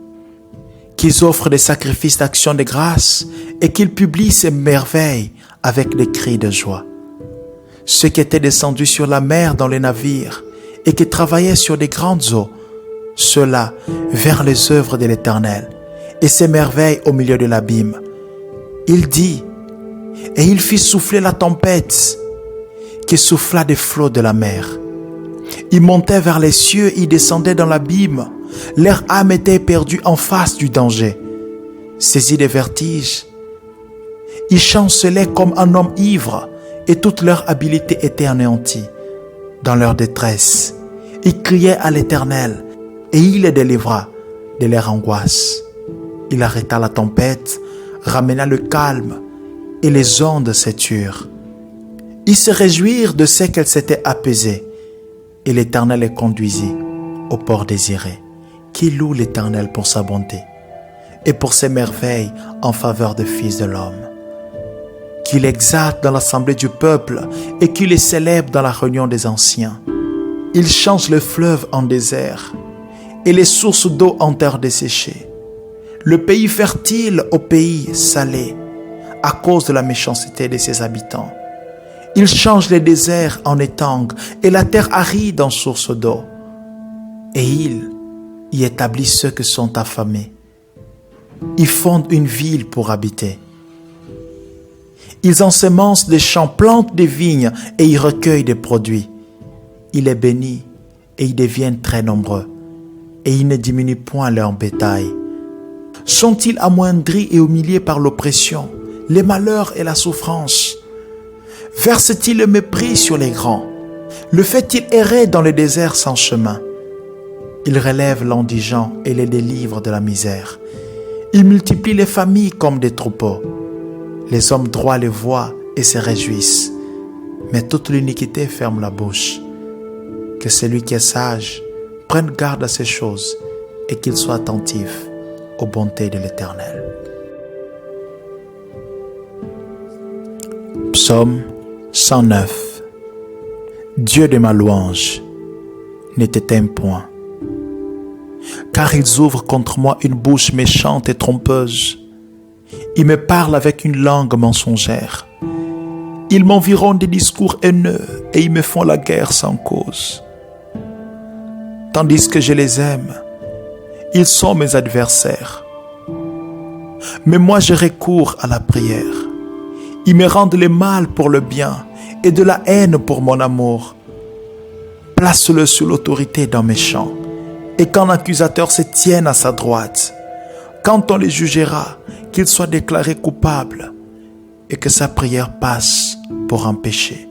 Qu'ils offrent des sacrifices d'action de grâce et qu'ils publient ses merveilles avec des cris de joie. Ceux qui étaient descendus sur la mer dans les navires et qui travaillaient sur des grandes eaux, ceux-là vers les œuvres de l'Éternel et ses merveilles au milieu de l'abîme. Il dit, et il fit souffler la tempête qui souffla des flots de la mer. Ils montaient vers les cieux, ils descendaient dans l'abîme. Leur âme était perdue en face du danger. Saisis de vertige, ils chancelaient comme un homme ivre et toute leur habileté était anéantie. Dans leur détresse, ils criaient à l'Éternel et il les délivra de leur angoisse. Il arrêta la tempête, ramena le calme et les ondes s'éturent. Ils se réjouirent de ce qu'elles s'étaient apaisées et l'Éternel les conduisit au port désiré. Qui loue l'Éternel pour sa bonté et pour ses merveilles en faveur des fils de l'homme. Qu'il exalte dans l'assemblée du peuple et qu'il les célèbre dans la réunion des anciens. Il change le fleuve en désert et les sources d'eau en terre desséchée. Le pays fertile au pays salé à cause de la méchanceté de ses habitants. Il change les déserts en étangs et la terre aride en source d'eau. Et il y établit ceux qui sont affamés. Ils fondent une ville pour habiter. Ils ensemencent des champs, plantent des vignes et ils recueillent des produits. Il les bénit et ils deviennent très nombreux et ils ne diminuent point leur bétail. Sont-ils amoindris et humiliés par l'oppression, les malheurs et la souffrance? Verse-t-il le mépris sur les grands? Le fait-il errer dans le désert sans chemin? Il relève l'indigent et les délivre de la misère. Il multiplie les familles comme des troupeaux. Les hommes droits les voient et se réjouissent. Mais toute l'iniquité ferme la bouche. Que celui qui est sage prenne garde à ces choses et qu'il soit attentif aux bontés de l'Éternel. Psaume 109. Dieu de ma louange, ne t'éteins point, car ils ouvrent contre moi une bouche méchante et trompeuse. Ils me parlent avec une langue mensongère. Ils m'environnent des discours haineux et ils me font la guerre sans cause. Tandis que je les aime, ils sont mes adversaires. Mais moi je recours à la prière. Ils me rendent le mal pour le bien et de la haine pour mon amour. Place-le sous l'autorité d'un méchant et qu'un accusateur se tienne à sa droite. Quand on les jugera, qu'il soit déclaré coupable et que sa prière passe pour un péché.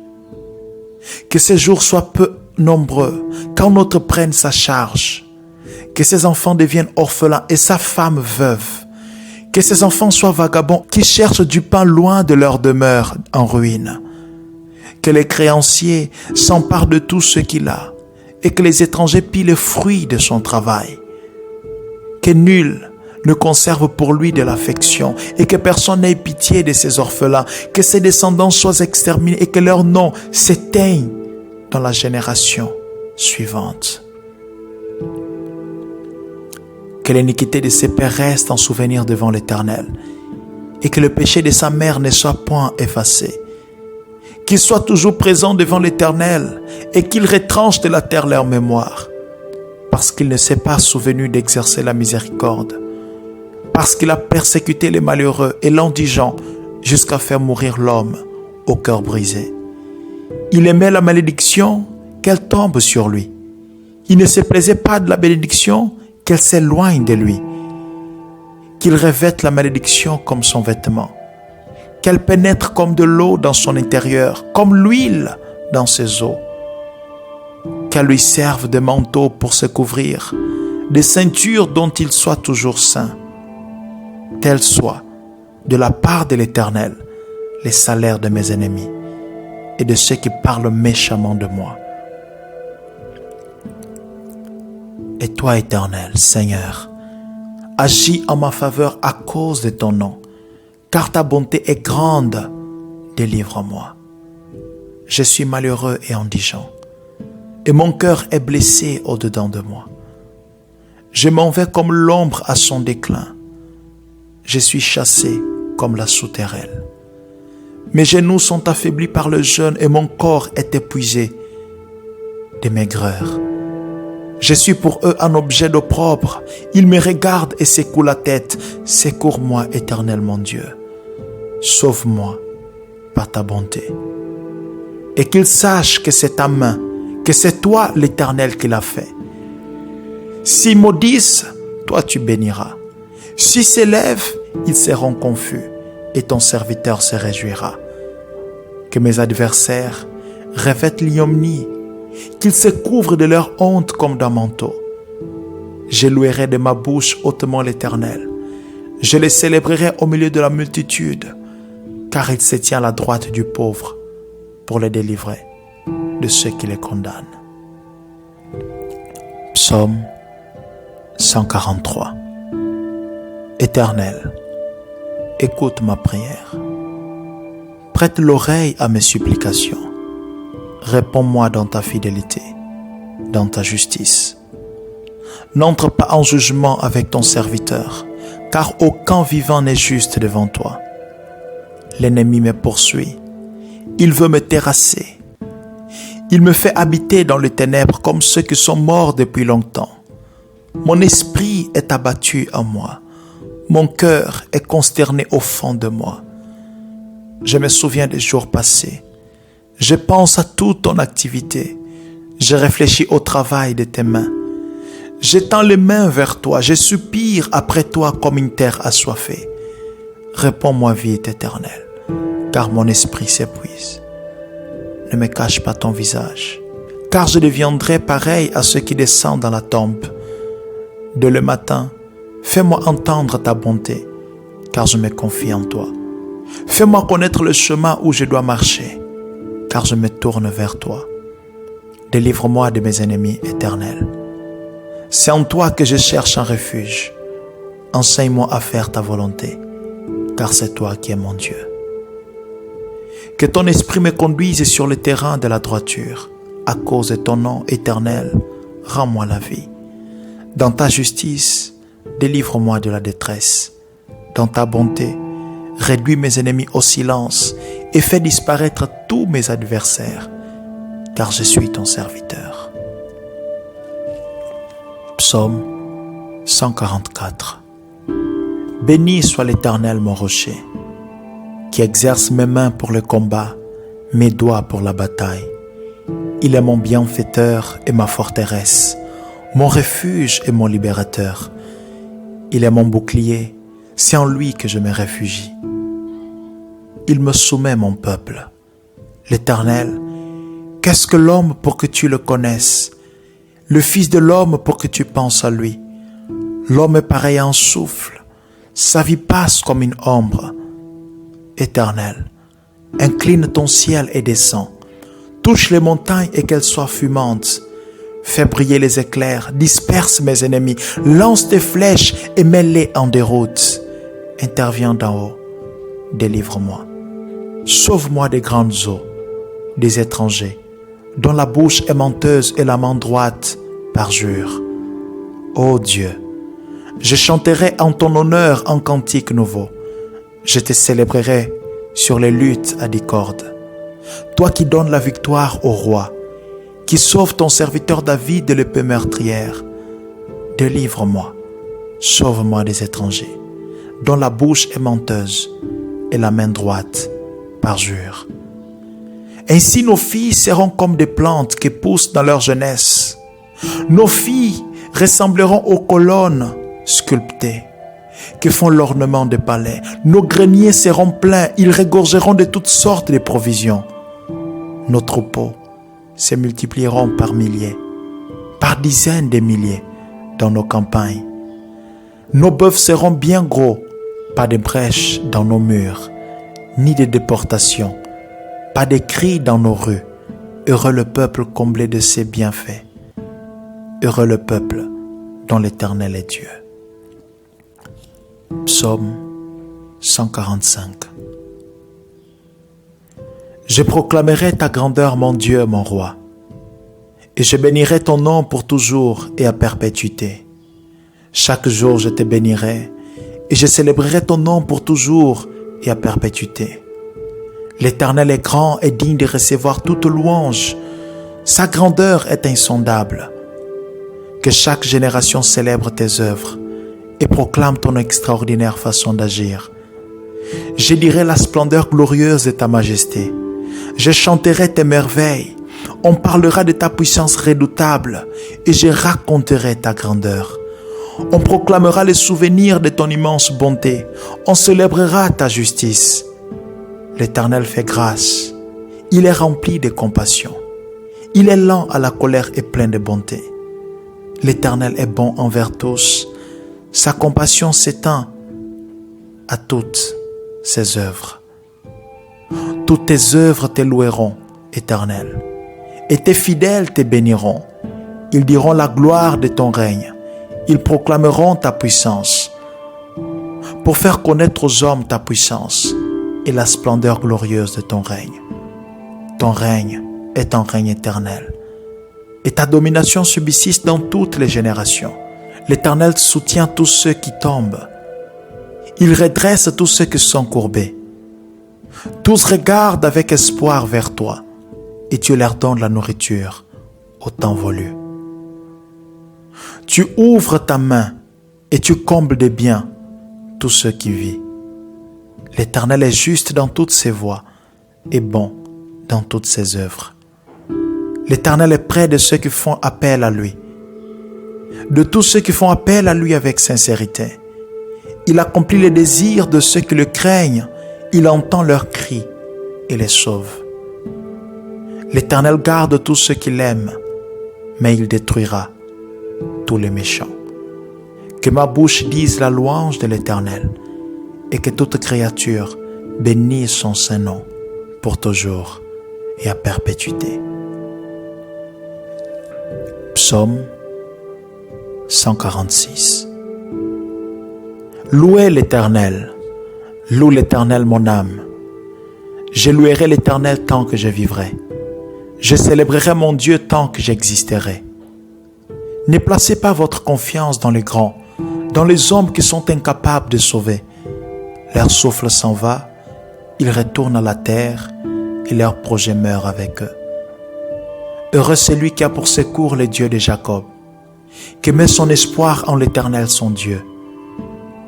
Que ses jours soient peu nombreux, qu'un autre prenne sa charge. Que ses enfants deviennent orphelins et sa femme veuve. Que ses enfants soient vagabonds qui cherchent du pain loin de leur demeure en ruine. Que les créanciers s'emparent de tout ce qu'il a et que les étrangers pillent les fruits de son travail. Que nul ne conserve pour lui de l'affection et que personne n'ait pitié de ses orphelins. Que ses descendants soient exterminés et que leur nom s'éteigne dans la génération suivante. Que l'iniquité de ses pères reste en souvenir devant l'Éternel et que le péché de sa mère ne soit point effacé. Qu'il soit toujours présent devant l'Éternel et qu'il retranche de la terre leur mémoire, parce qu'il ne s'est pas souvenu d'exercer la miséricorde, parce qu'il a persécuté les malheureux et l'indigent jusqu'à faire mourir l'homme au cœur brisé. Il aimait la malédiction, qu'elle tombe sur lui. Il ne se plaisait pas de la bénédiction, qu'elle s'éloigne de lui. Qu'il revête la malédiction comme son vêtement, qu'elle pénètre comme de l'eau dans son intérieur, comme l'huile dans ses os. Qu'elle lui serve de manteau pour se couvrir, de ceinture dont il soit toujours saint. Tel soit, de la part de l'Éternel, les salaires de mes ennemis et de ceux qui parlent méchamment de moi. Et toi, Éternel, Seigneur, agis en ma faveur à cause de ton nom, car ta bonté est grande, délivre-moi. Je suis malheureux et indigent, et mon cœur est blessé au-dedans de moi. Je m'en vais comme l'ombre à son déclin. Je suis chassé comme la sauterelle. Mes genoux sont affaiblis par le jeûne et mon corps est épuisé de maigreur. Je suis pour eux un objet d'opprobre. Ils me regardent et secouent la tête. Secours-moi, Éternel mon Dieu. Sauve-moi par ta bonté. Et qu'ils sachent que c'est ta main, que c'est toi, l'Éternel, qui l'a fait. S'ils maudissent, toi tu béniras. S'ils s'élèvent, ils seront confus et ton serviteur se réjouira. Que mes adversaires revêtent l'ignominie, qu'ils se couvrent de leur honte comme d'un manteau. Je louerai de ma bouche hautement l'Éternel. Je le célébrerai au milieu de la multitude, car il se tient à la droite du pauvre pour le délivrer de ceux qui les condamnent. Psaume 143. Éternel, écoute ma prière. Prête l'oreille à mes supplications. Réponds-moi dans ta fidélité, dans ta justice. N'entre pas en jugement avec ton serviteur, car aucun vivant n'est juste devant toi. L'ennemi me poursuit, il veut me terrasser. Il me fait habiter dans les ténèbres comme ceux qui sont morts depuis longtemps. Mon esprit est abattu en moi. Mon cœur est consterné au fond de moi. Je me souviens des jours passés. Je pense à toute ton activité. Je réfléchis au travail de tes mains. J'étends les mains vers toi, je soupire après toi comme une terre assoiffée. Réponds-moi vite, Éternel, car mon esprit s'épuise. Ne me cache pas ton visage, car je deviendrai pareil à ceux qui descendent dans la tombe. Dès le matin, fais-moi entendre ta bonté, car je me confie en toi. Fais-moi connaître le chemin où je dois marcher, car je me tourne vers toi. Délivre-moi de mes ennemis, Éternel. C'est en toi que je cherche un refuge. Enseigne-moi à faire ta volonté, car c'est toi qui es mon Dieu. Que ton esprit me conduise sur le terrain de la droiture. À cause de ton nom éternel, rends-moi la vie. Dans ta justice, délivre-moi de la détresse. Dans ta bonté, réduis mes ennemis au silence et fais disparaître tous mes adversaires, car je suis ton serviteur. Psaume 144. Béni soit l'Éternel mon rocher, qui exerce mes mains pour le combat, mes doigts pour la bataille. Il est mon bienfaiteur et ma forteresse, mon refuge et mon libérateur. Il est mon bouclier, c'est en lui que je me réfugie. Il me soumet mon peuple. L'Éternel, qu'est-ce que l'homme pour que tu le connaisses? Le Fils de l'homme pour que tu penses à lui. L'homme est pareil à un souffle, sa vie passe comme une ombre. Éternel, incline ton ciel et descends. Touche les montagnes et qu'elles soient fumantes. Fais briller les éclairs, disperse mes ennemis, lance tes flèches et mets-les en déroute. Interviens d'en haut, délivre-moi. Sauve-moi des grandes eaux, des étrangers, dont la bouche est menteuse et la main droite parjure. Ô Dieu, je chanterai en ton honneur un cantique nouveau. Je te célébrerai sur les luttes à 10 cordes. Toi qui donnes la victoire au roi, qui sauve ton serviteur David de l'épée meurtrière, délivre-moi, sauve-moi des étrangers, dont la bouche est menteuse et la main droite parjure. Ainsi nos filles seront comme des plantes qui poussent dans leur jeunesse. Nos filles ressembleront aux colonnes sculptées qui font l'ornement des palais. Nos greniers seront pleins, ils regorgeront de toutes sortes de provisions. Nos troupeaux se multiplieront par milliers, par dizaines de milliers dans nos campagnes. Nos bœufs seront bien gros, pas de brèches dans nos murs, ni de déportations, pas de cris dans nos rues. Heureux le peuple comblé de ses bienfaits. Heureux le peuple dont l'Éternel est Dieu. Psaume 145. Je proclamerai ta grandeur, mon Dieu, mon roi, et je bénirai ton nom pour toujours et à perpétuité. Chaque jour je te bénirai, et je célébrerai ton nom pour toujours et à perpétuité. L'Éternel est grand et digne de recevoir toute louange. Sa grandeur est insondable. Que chaque génération célèbre tes œuvres et proclame ton extraordinaire façon d'agir. Je dirai la splendeur glorieuse de ta majesté. Je chanterai tes merveilles. On parlera de ta puissance redoutable et je raconterai ta grandeur. On proclamera le souvenir de ton immense bonté. On célébrera ta justice. L'Éternel fait grâce. Il est rempli de compassion. Il est lent à la colère et plein de bonté. L'Éternel est bon envers tous. Sa compassion s'étend à toutes ses œuvres. Toutes tes œuvres te loueront, Éternel, et tes fidèles te béniront. Ils diront la gloire de ton règne. Ils proclameront ta puissance pour faire connaître aux hommes ta puissance et la splendeur glorieuse de ton règne. Ton règne est un règne éternel et ta domination subsiste dans toutes les générations. L'Éternel soutient tous ceux qui tombent. Il redresse tous ceux qui sont courbés. Tous regardent avec espoir vers toi et tu leur donnes la nourriture au temps voulu. Tu ouvres ta main et tu combles de biens tous ceux qui vivent. L'Éternel est juste dans toutes ses voies et bon dans toutes ses œuvres. L'Éternel est près de ceux qui font appel à lui. de tous ceux qui font appel à lui avec sincérité. Il accomplit les désirs de ceux qui le craignent. Il entend leurs cris et les sauve. L'Éternel garde tous ceux qui l'aiment, mais il détruira tous les méchants. Que ma bouche dise la louange de l'Éternel et que toute créature bénisse son saint nom pour toujours et à perpétuité. Psaume 146. Louez l'Éternel, loue l'Éternel mon âme. Je louerai l'Éternel tant que je vivrai. Je célébrerai mon Dieu tant que j'existerai. Ne placez pas votre confiance dans les grands, dans les hommes qui sont incapables de sauver. Leur souffle s'en va, ils retournent à la terre et leur projet meurt avec eux. Heureux celui qui a pour secours le Dieu de Jacob, qui met son espoir en l'Éternel son Dieu.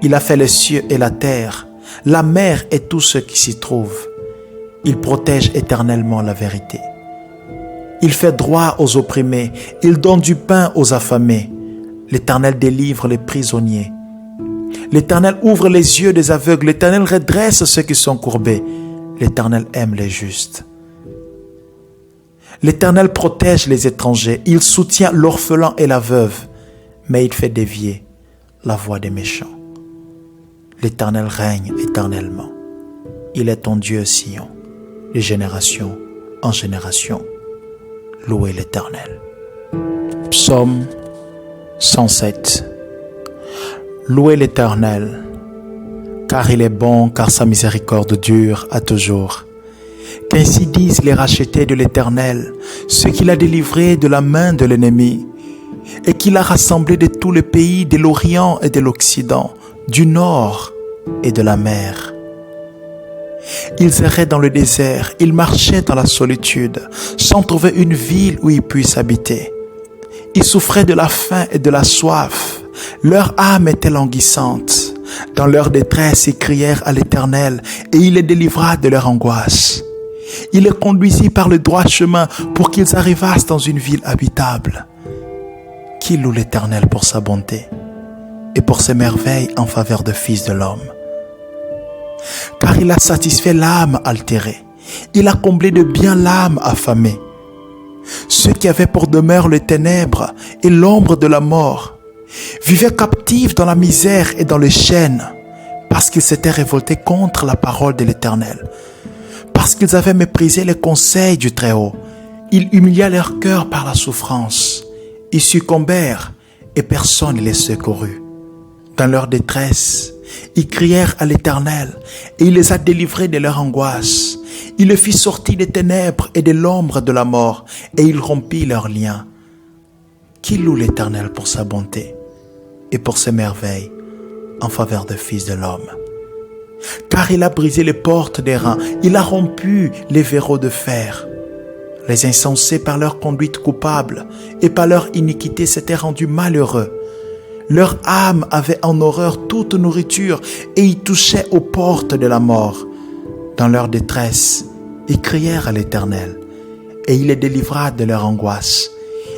Il a fait les cieux et la terre, la mer et tout ce qui s'y trouve. Il protège éternellement la vérité. Il fait droit aux opprimés, il donne du pain aux affamés. L'Éternel délivre les prisonniers. L'Éternel ouvre les yeux des aveugles, l'Éternel redresse ceux qui sont courbés. L'Éternel aime les justes. L'Éternel protège les étrangers, il soutient l'orphelin et la veuve, mais il fait dévier la voie des méchants. L'Éternel règne éternellement. Il est ton Dieu, Sion, de génération en génération. Louez l'Éternel. Psaume 107. Louez l'Éternel, car il est bon, car sa miséricorde dure à toujours. Qu'ainsi disent les rachetés de l'Éternel, ceux qu'il a délivrés de la main de l'ennemi, et qu'il a rassemblés de tous les pays, de l'Orient et de l'Occident, du Nord et de la mer. Ils erraient dans le désert, ils marchaient dans la solitude, sans trouver une ville où ils puissent habiter. Ils souffraient de la faim et de la soif, leur âme était languissante. Dans leur détresse, ils crièrent à l'Éternel, et il les délivra de leur angoisse. Il les conduisit par le droit chemin pour qu'ils arrivassent dans une ville habitable. Qui loue l'Éternel pour sa bonté et pour ses merveilles en faveur de fils de l'homme. Car il a satisfait l'âme altérée, il a comblé de bien l'âme affamée. Ceux qui avaient pour demeure les ténèbres et l'ombre de la mort vivaient captifs dans la misère et dans les chaînes, parce qu'ils s'étaient révoltés contre la parole de l'Éternel, parce qu'ils avaient méprisé les conseils du Très-Haut. Il humilia leur cœur par la souffrance. Ils succombèrent et personne ne les secourut. Dans leur détresse, ils crièrent à l'Éternel et il les a délivrés de leur angoisse. Il les fit sortir des ténèbres et de l'ombre de la mort et il rompit leurs liens. Qui loue l'Éternel pour sa bonté et pour ses merveilles en faveur des fils de l'homme. Car il a brisé les portes des reins, il a rompu les verrous de fer. Les insensés par leur conduite coupable et par leur iniquité s'étaient rendus malheureux. Leur âme avait en horreur toute nourriture et ils touchaient aux portes de la mort. Dans leur détresse, ils crièrent à l'Éternel et il les délivra de leur angoisse.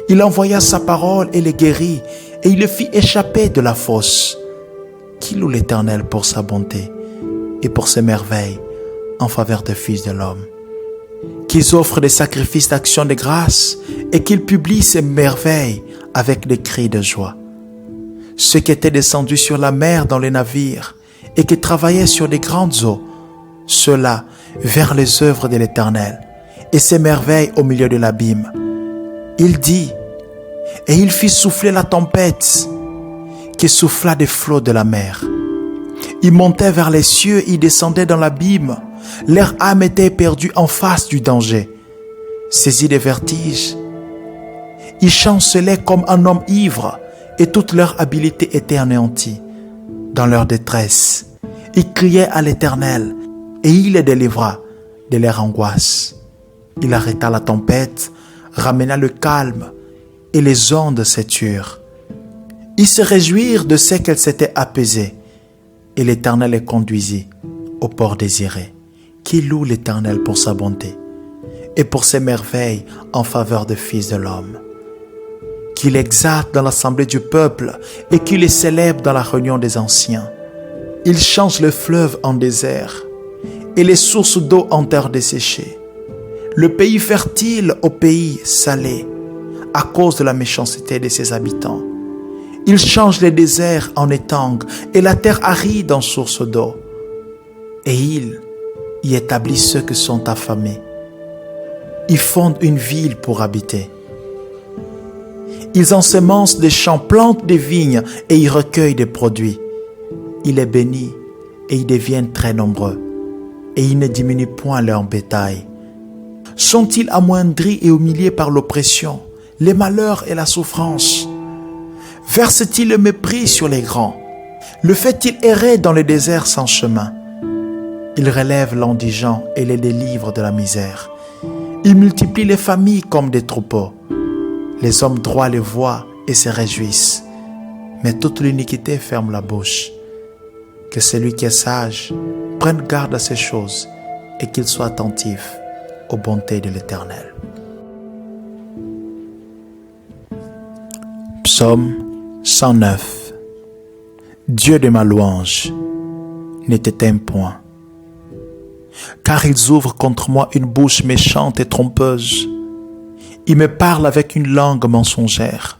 Il envoya sa parole et les guérit et il les fit échapper de la fosse. Qui loue l'Éternel pour sa bonté et pour ses merveilles en faveur des fils de l'homme. Qu'ils offrent des sacrifices d'action de grâce et qu'ils publient ses merveilles avec des cris de joie. Ceux qui étaient descendus sur la mer dans les navires et qui travaillaient sur des grandes eaux, ceux-là vers les œuvres de l'Éternel et ses merveilles au milieu de l'abîme. Il dit, et il fit souffler la tempête qui souffla des flots de la mer. Ils montaient vers les cieux, ils descendaient dans l'abîme. Leur âme était perdue en face du danger. Saisis de vertige, ils chancelaient comme un homme ivre et toute leur habileté était anéantie. Dans leur détresse, ils criaient à l'Éternel et il les délivra de leur angoisse. Il arrêta la tempête, ramena le calme et les ondes se turent. Ils se réjouirent de ce qu'elles s'étaient apaisées et l'Éternel les conduisit au port désiré. Qui loue l'Éternel pour sa bonté et pour ses merveilles en faveur des fils de l'homme. qu'il exalte dans l'assemblée du peuple et qu'il les célèbre dans la réunion des anciens. Il change le fleuve en désert et les sources d'eau en terre desséchée. Le pays fertile au pays salé à cause de la méchanceté de ses habitants. Il change les déserts en étangs et la terre aride en source d'eau. Et il y établit ceux qui sont affamés. Ils fondent une ville pour habiter. Ils ensemencent des champs, plantent des vignes et y recueillent des produits. Il les bénit et ils deviennent très nombreux. Et il ne diminue point leur bétail. Sont-ils amoindris et humiliés par l'oppression, les malheurs et la souffrance? Verse-t-il le mépris sur les grands? Le fait-il errer dans le désert sans chemin? Il relève l'indigent et les délivre de la misère. Il multiplie les familles comme des troupeaux. Les hommes droits les voient et se réjouissent. Mais toute l'iniquité ferme la bouche. Que celui qui est sage prenne garde à ces choses et qu'il soit attentif aux bontés de l'Éternel. Psaume 109. Dieu de ma louange, ne t'éteins point, car ils ouvrent contre moi une bouche méchante et trompeuse. Ils me parlent avec une langue mensongère.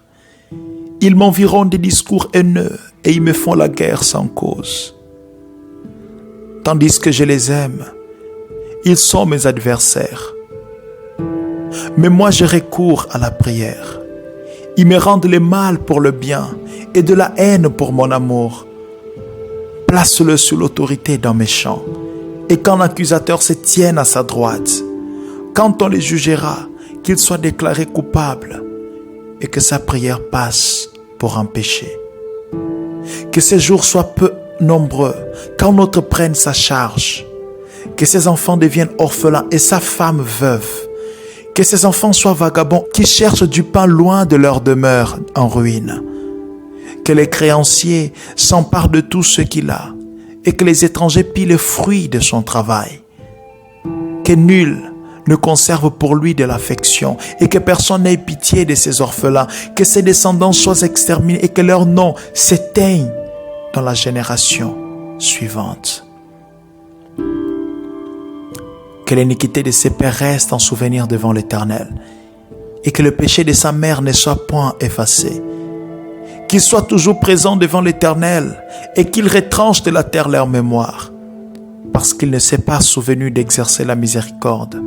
Ils m'environnent des discours haineux et ils me font la guerre sans cause. Tandis que je les aime, ils sont mes adversaires. Mais moi je recours à la prière. Ils me rendent le mal pour le bien et de la haine pour mon amour. Place-le sous l'autorité d'un méchant et qu'un accusateur se tienne à sa droite. Quand on les jugera, qu'il soit déclaré coupable et que sa prière passe pour un péché. Que ses jours soient peu nombreux, qu'un autre prenne sa charge. Que ses enfants deviennent orphelins et sa femme veuve. Que ses enfants soient vagabonds qui cherchent du pain loin de leur demeure en ruine. Que les créanciers s'emparent de tout ce qu'il a et que les étrangers pillent le fruit de son travail. Que nul ne conserve pour lui de l'affection et que personne n'ait pitié de ses orphelins. Que ses descendants soient exterminés et que leur nom s'éteigne dans la génération suivante. Que l'iniquité de ses pères reste en souvenir devant l'Éternel et que le péché de sa mère ne soit point effacé. Qu'il soit toujours présent devant l'Éternel et qu'il retranche de la terre leur mémoire, parce qu'il ne s'est pas souvenu d'exercer la miséricorde,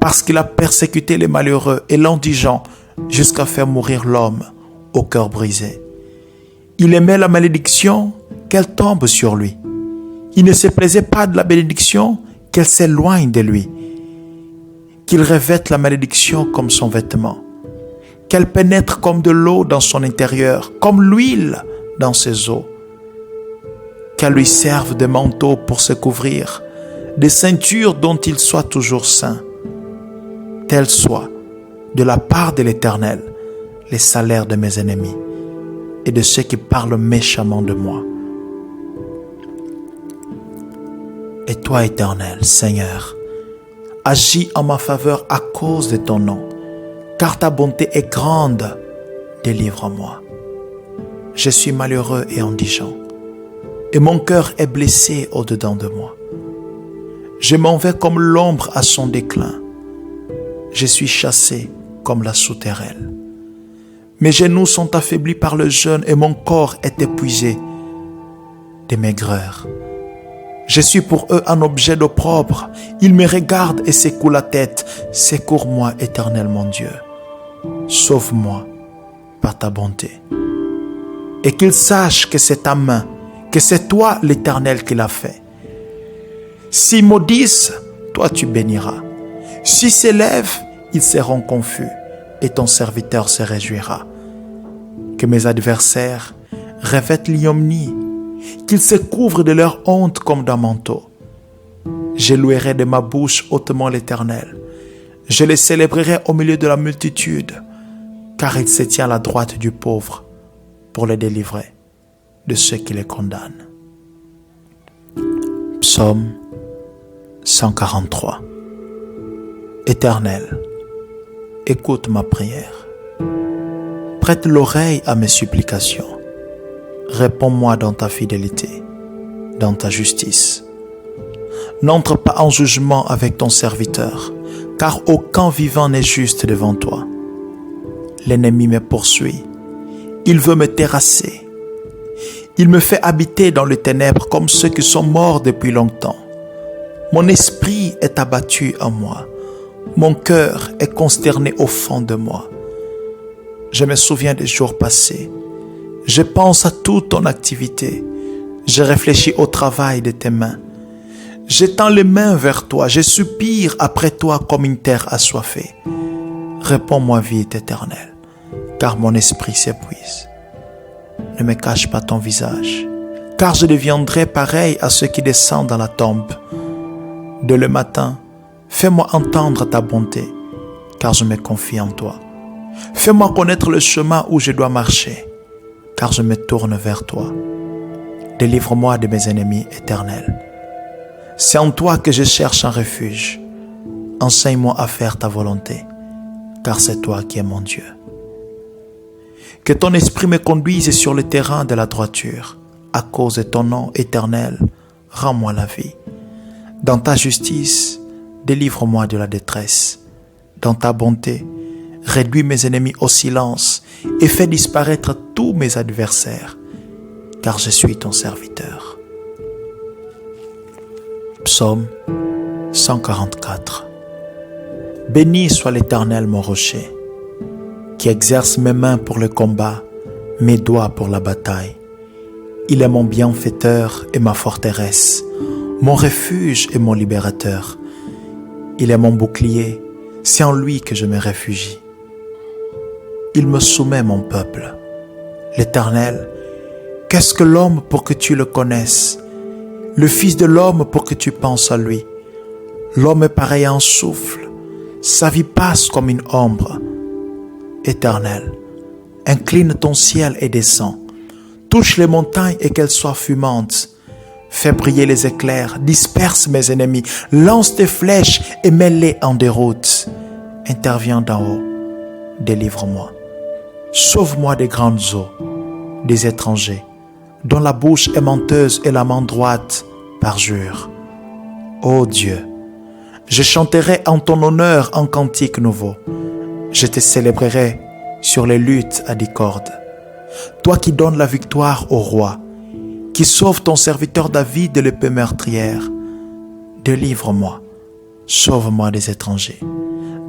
parce qu'il a persécuté les malheureux et l'indigent jusqu'à faire mourir l'homme au cœur brisé. Il aimait la malédiction, qu'elle tombe sur lui. Il ne se plaisait pas de la bénédiction, qu'elle s'éloigne de lui. Qu'il revête la malédiction comme son vêtement, qu'elle pénètre comme de l'eau dans son intérieur, comme l'huile dans ses os. Qu'elle lui serve de manteau pour se couvrir, de ceinture dont il soit toujours saint. Tel soit, de la part de l'Éternel, les salaires de mes ennemis et de ceux qui parlent méchamment de moi. Et toi, Éternel, Seigneur, agis en ma faveur à cause de ton nom, car ta bonté est grande, délivre-moi. Je suis malheureux et indigent, et mon cœur est blessé au-dedans de moi. Je m'en vais comme l'ombre à son déclin. Je suis chassé comme la souterraine. Mes genoux sont affaiblis par le jeûne et mon corps est épuisé de maigreur. Je suis pour eux un objet d'opprobre. Ils me regardent et secouent la tête. Secours-moi, Éternel mon Dieu. Sauve-moi par ta bonté. Et qu'ils sachent que c'est ta main, que c'est toi, l'Éternel, qui l'a fait. S'ils maudissent, toi tu béniras. S'ils s'élèvent, ils seront confus et ton serviteur se réjouira. Que mes adversaires revêtent l'ignominie, qu'ils se couvrent de leur honte comme d'un manteau. Je louerai de ma bouche hautement l'Éternel. Je le célébrerai au milieu de la multitude, car il se tient à la droite du pauvre pour le délivrer de ceux qui les condamnent. Psaume 143. Éternel, écoute ma prière. Prête l'oreille à mes supplications. Réponds-moi dans ta fidélité, dans ta justice. N'entre pas en jugement avec ton serviteur, car aucun vivant n'est juste devant toi. L'ennemi me poursuit. Il veut me terrasser. Il me fait habiter dans les ténèbres comme ceux qui sont morts depuis longtemps. Mon esprit est abattu en moi. Mon cœur est consterné au fond de moi. Je me souviens des jours passés. Je pense à toute ton activité. Je réfléchis au travail de tes mains. J'étends les mains vers toi. Je soupire après toi comme une terre assoiffée. Réponds-moi vite, Éternel, car mon esprit s'épuise. Ne me cache pas ton visage, car je deviendrai pareil à ceux qui descendent dans la tombe. Dès le matin, fais-moi entendre ta bonté, car je me confie en toi. Fais-moi connaître le chemin où je dois marcher, car je me tourne vers toi. Délivre-moi de mes ennemis éternels. C'est en toi que je cherche un refuge. Enseigne-moi à faire ta volonté, car c'est toi qui es mon Dieu. Que ton esprit me conduise sur le terrain de la droiture. À cause de ton nom éternel, rends-moi la vie. Dans ta justice, délivre-moi de la détresse. Dans ta bonté, réduis mes ennemis au silence et fais disparaître tous mes adversaires, car je suis ton serviteur. Psaume 144. Béni soit l'Éternel mon rocher, qui exerce mes mains pour le combat, mes doigts pour la bataille. Il est mon bienfaiteur et ma forteresse, mon refuge et mon libérateur. Il est mon bouclier, c'est en lui que je me réfugie. Il me soumet mon peuple. L'Éternel, qu'est-ce que l'homme pour que tu le connaisses? Le Fils de l'homme pour que tu penses à lui. L'homme est pareil à un souffle, sa vie passe comme une ombre. Éternel, incline ton ciel et descends. Touche les montagnes et qu'elles soient fumantes. Fais briller les éclairs, disperse mes ennemis, lance tes flèches et mets-les en déroute. Interviens d'en haut, délivre-moi. Sauve-moi des grandes eaux, des étrangers, dont la bouche est menteuse et la main droite parjure. Ô Dieu, je chanterai en ton honneur un cantique nouveau. Je te célébrerai sur les luttes à 10 cordes. Toi qui donnes la victoire au roi, qui sauve ton serviteur David de l'épée meurtrière, délivre-moi, sauve-moi des étrangers,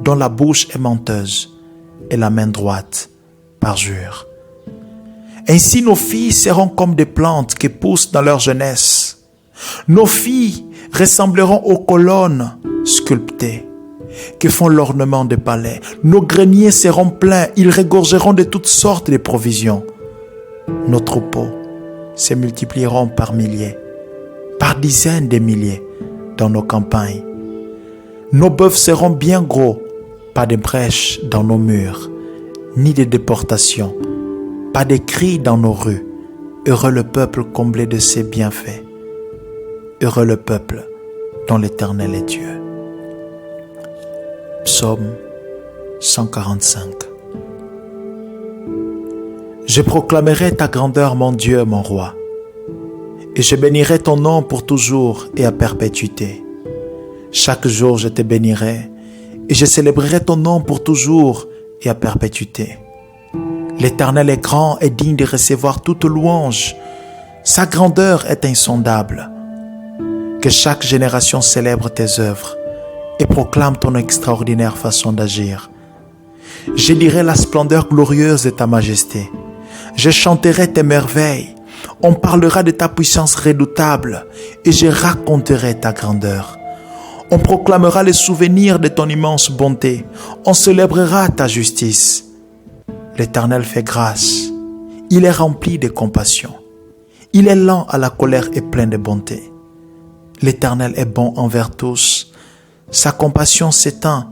dont la bouche est menteuse et la main droite parjure. Ainsi nos filles seront comme des plantes qui poussent dans leur jeunesse. Nos filles ressembleront aux colonnes sculptées qui font l'ornement des palais. Nos greniers seront pleins, ils regorgeront de toutes sortes de provisions. Nos troupeaux se multiplieront par milliers, par dizaines de milliers dans nos campagnes. Nos bœufs seront bien gros, pas de brèches dans nos murs, ni de déportations, pas de cris dans nos rues. Heureux le peuple comblé de ses bienfaits. Heureux le peuple dont l'Éternel est Dieu. Psaume 145. Je proclamerai ta grandeur, mon Dieu, mon roi, et je bénirai ton nom pour toujours et à perpétuité. Chaque jour je te bénirai, et je célébrerai ton nom pour toujours et à perpétuité. L'Éternel est grand et digne de recevoir toute louange. Sa grandeur est insondable. Que chaque génération célèbre tes œuvres et proclame ton extraordinaire façon d'agir. Je dirai la splendeur glorieuse de ta majesté. Je chanterai tes merveilles. On parlera de ta puissance redoutable et je raconterai ta grandeur. On proclamera les souvenirs de ton immense bonté. On célébrera ta justice. L'Éternel fait grâce. Il est rempli de compassion. Il est lent à la colère et plein de bonté. L'Éternel est bon envers tous. Sa compassion s'étend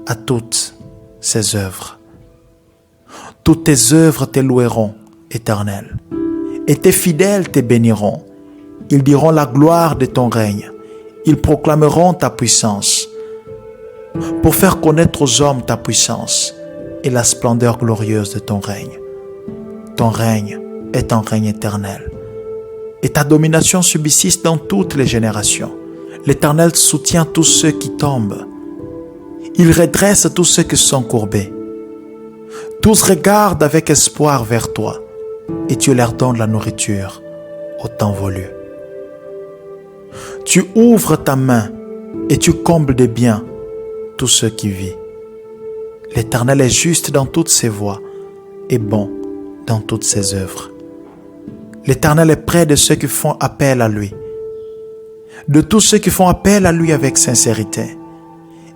à toutes ses œuvres. Toutes tes œuvres te loueront, Éternel, et tes fidèles te béniront. Ils diront la gloire de ton règne. Ils proclameront ta puissance pour faire connaître aux hommes ta puissance et la splendeur glorieuse de ton règne. Ton règne est un règne éternel, et ta domination subsiste dans toutes les générations. L'Éternel soutient tous ceux qui tombent. Il redresse tous ceux qui sont courbés. Tous regardent avec espoir vers toi, et tu leur donnes la nourriture au temps voulu. Tu ouvres ta main et tu combles de biens tous ceux qui vivent. L'Éternel est juste dans toutes ses voies et bon dans toutes ses œuvres. L'Éternel est près de ceux qui font appel à lui, de tous ceux qui font appel à lui avec sincérité.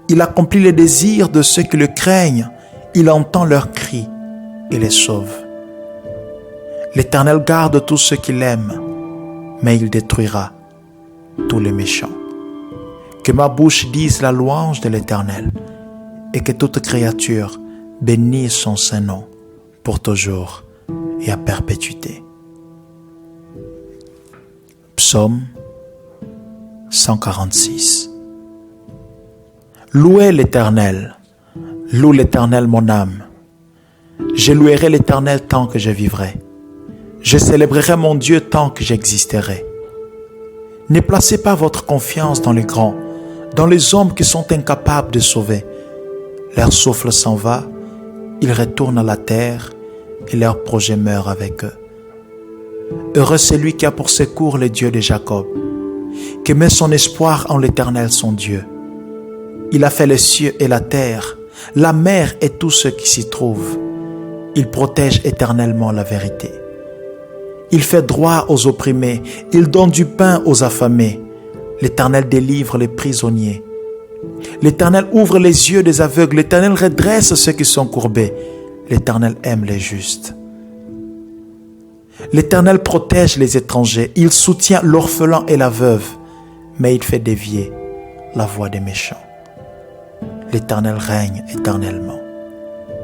Il accomplit les désirs de ceux qui le craignent. Il entend leurs cris et les sauve. L'Éternel garde tous ceux qui l'aiment, mais il détruira tous les méchants. Que ma bouche dise la louange de l'Éternel et que toute créature bénisse son saint nom pour toujours et à perpétuité. Psaume 146. Louez l'Éternel, loue l'Éternel mon âme. Je louerai l'Éternel tant que je vivrai. Je célébrerai mon Dieu tant que j'existerai. Ne placez pas votre confiance dans les grands, dans les hommes qui sont incapables de sauver. Leur souffle s'en va, ils retournent à la terre et leur projet meurt avec eux. Heureux celui qui a pour secours le Dieu de Jacob, qui met son espoir en l'Éternel son Dieu. Il a fait les cieux et la terre, la mer et tout ce qui s'y trouve. Il protège éternellement la vérité. Il fait droit aux opprimés, il donne du pain aux affamés. L'Éternel délivre les prisonniers. L'Éternel ouvre les yeux des aveugles, l'Éternel redresse ceux qui sont courbés. L'Éternel aime les justes. L'Éternel protège les étrangers, il soutient l'orphelin et la veuve, mais il fait dévier la voie des méchants. L'Éternel règne éternellement.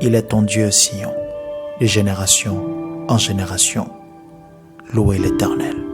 Il est ton Dieu, Sion, de génération en génération. Louez l'Éternel.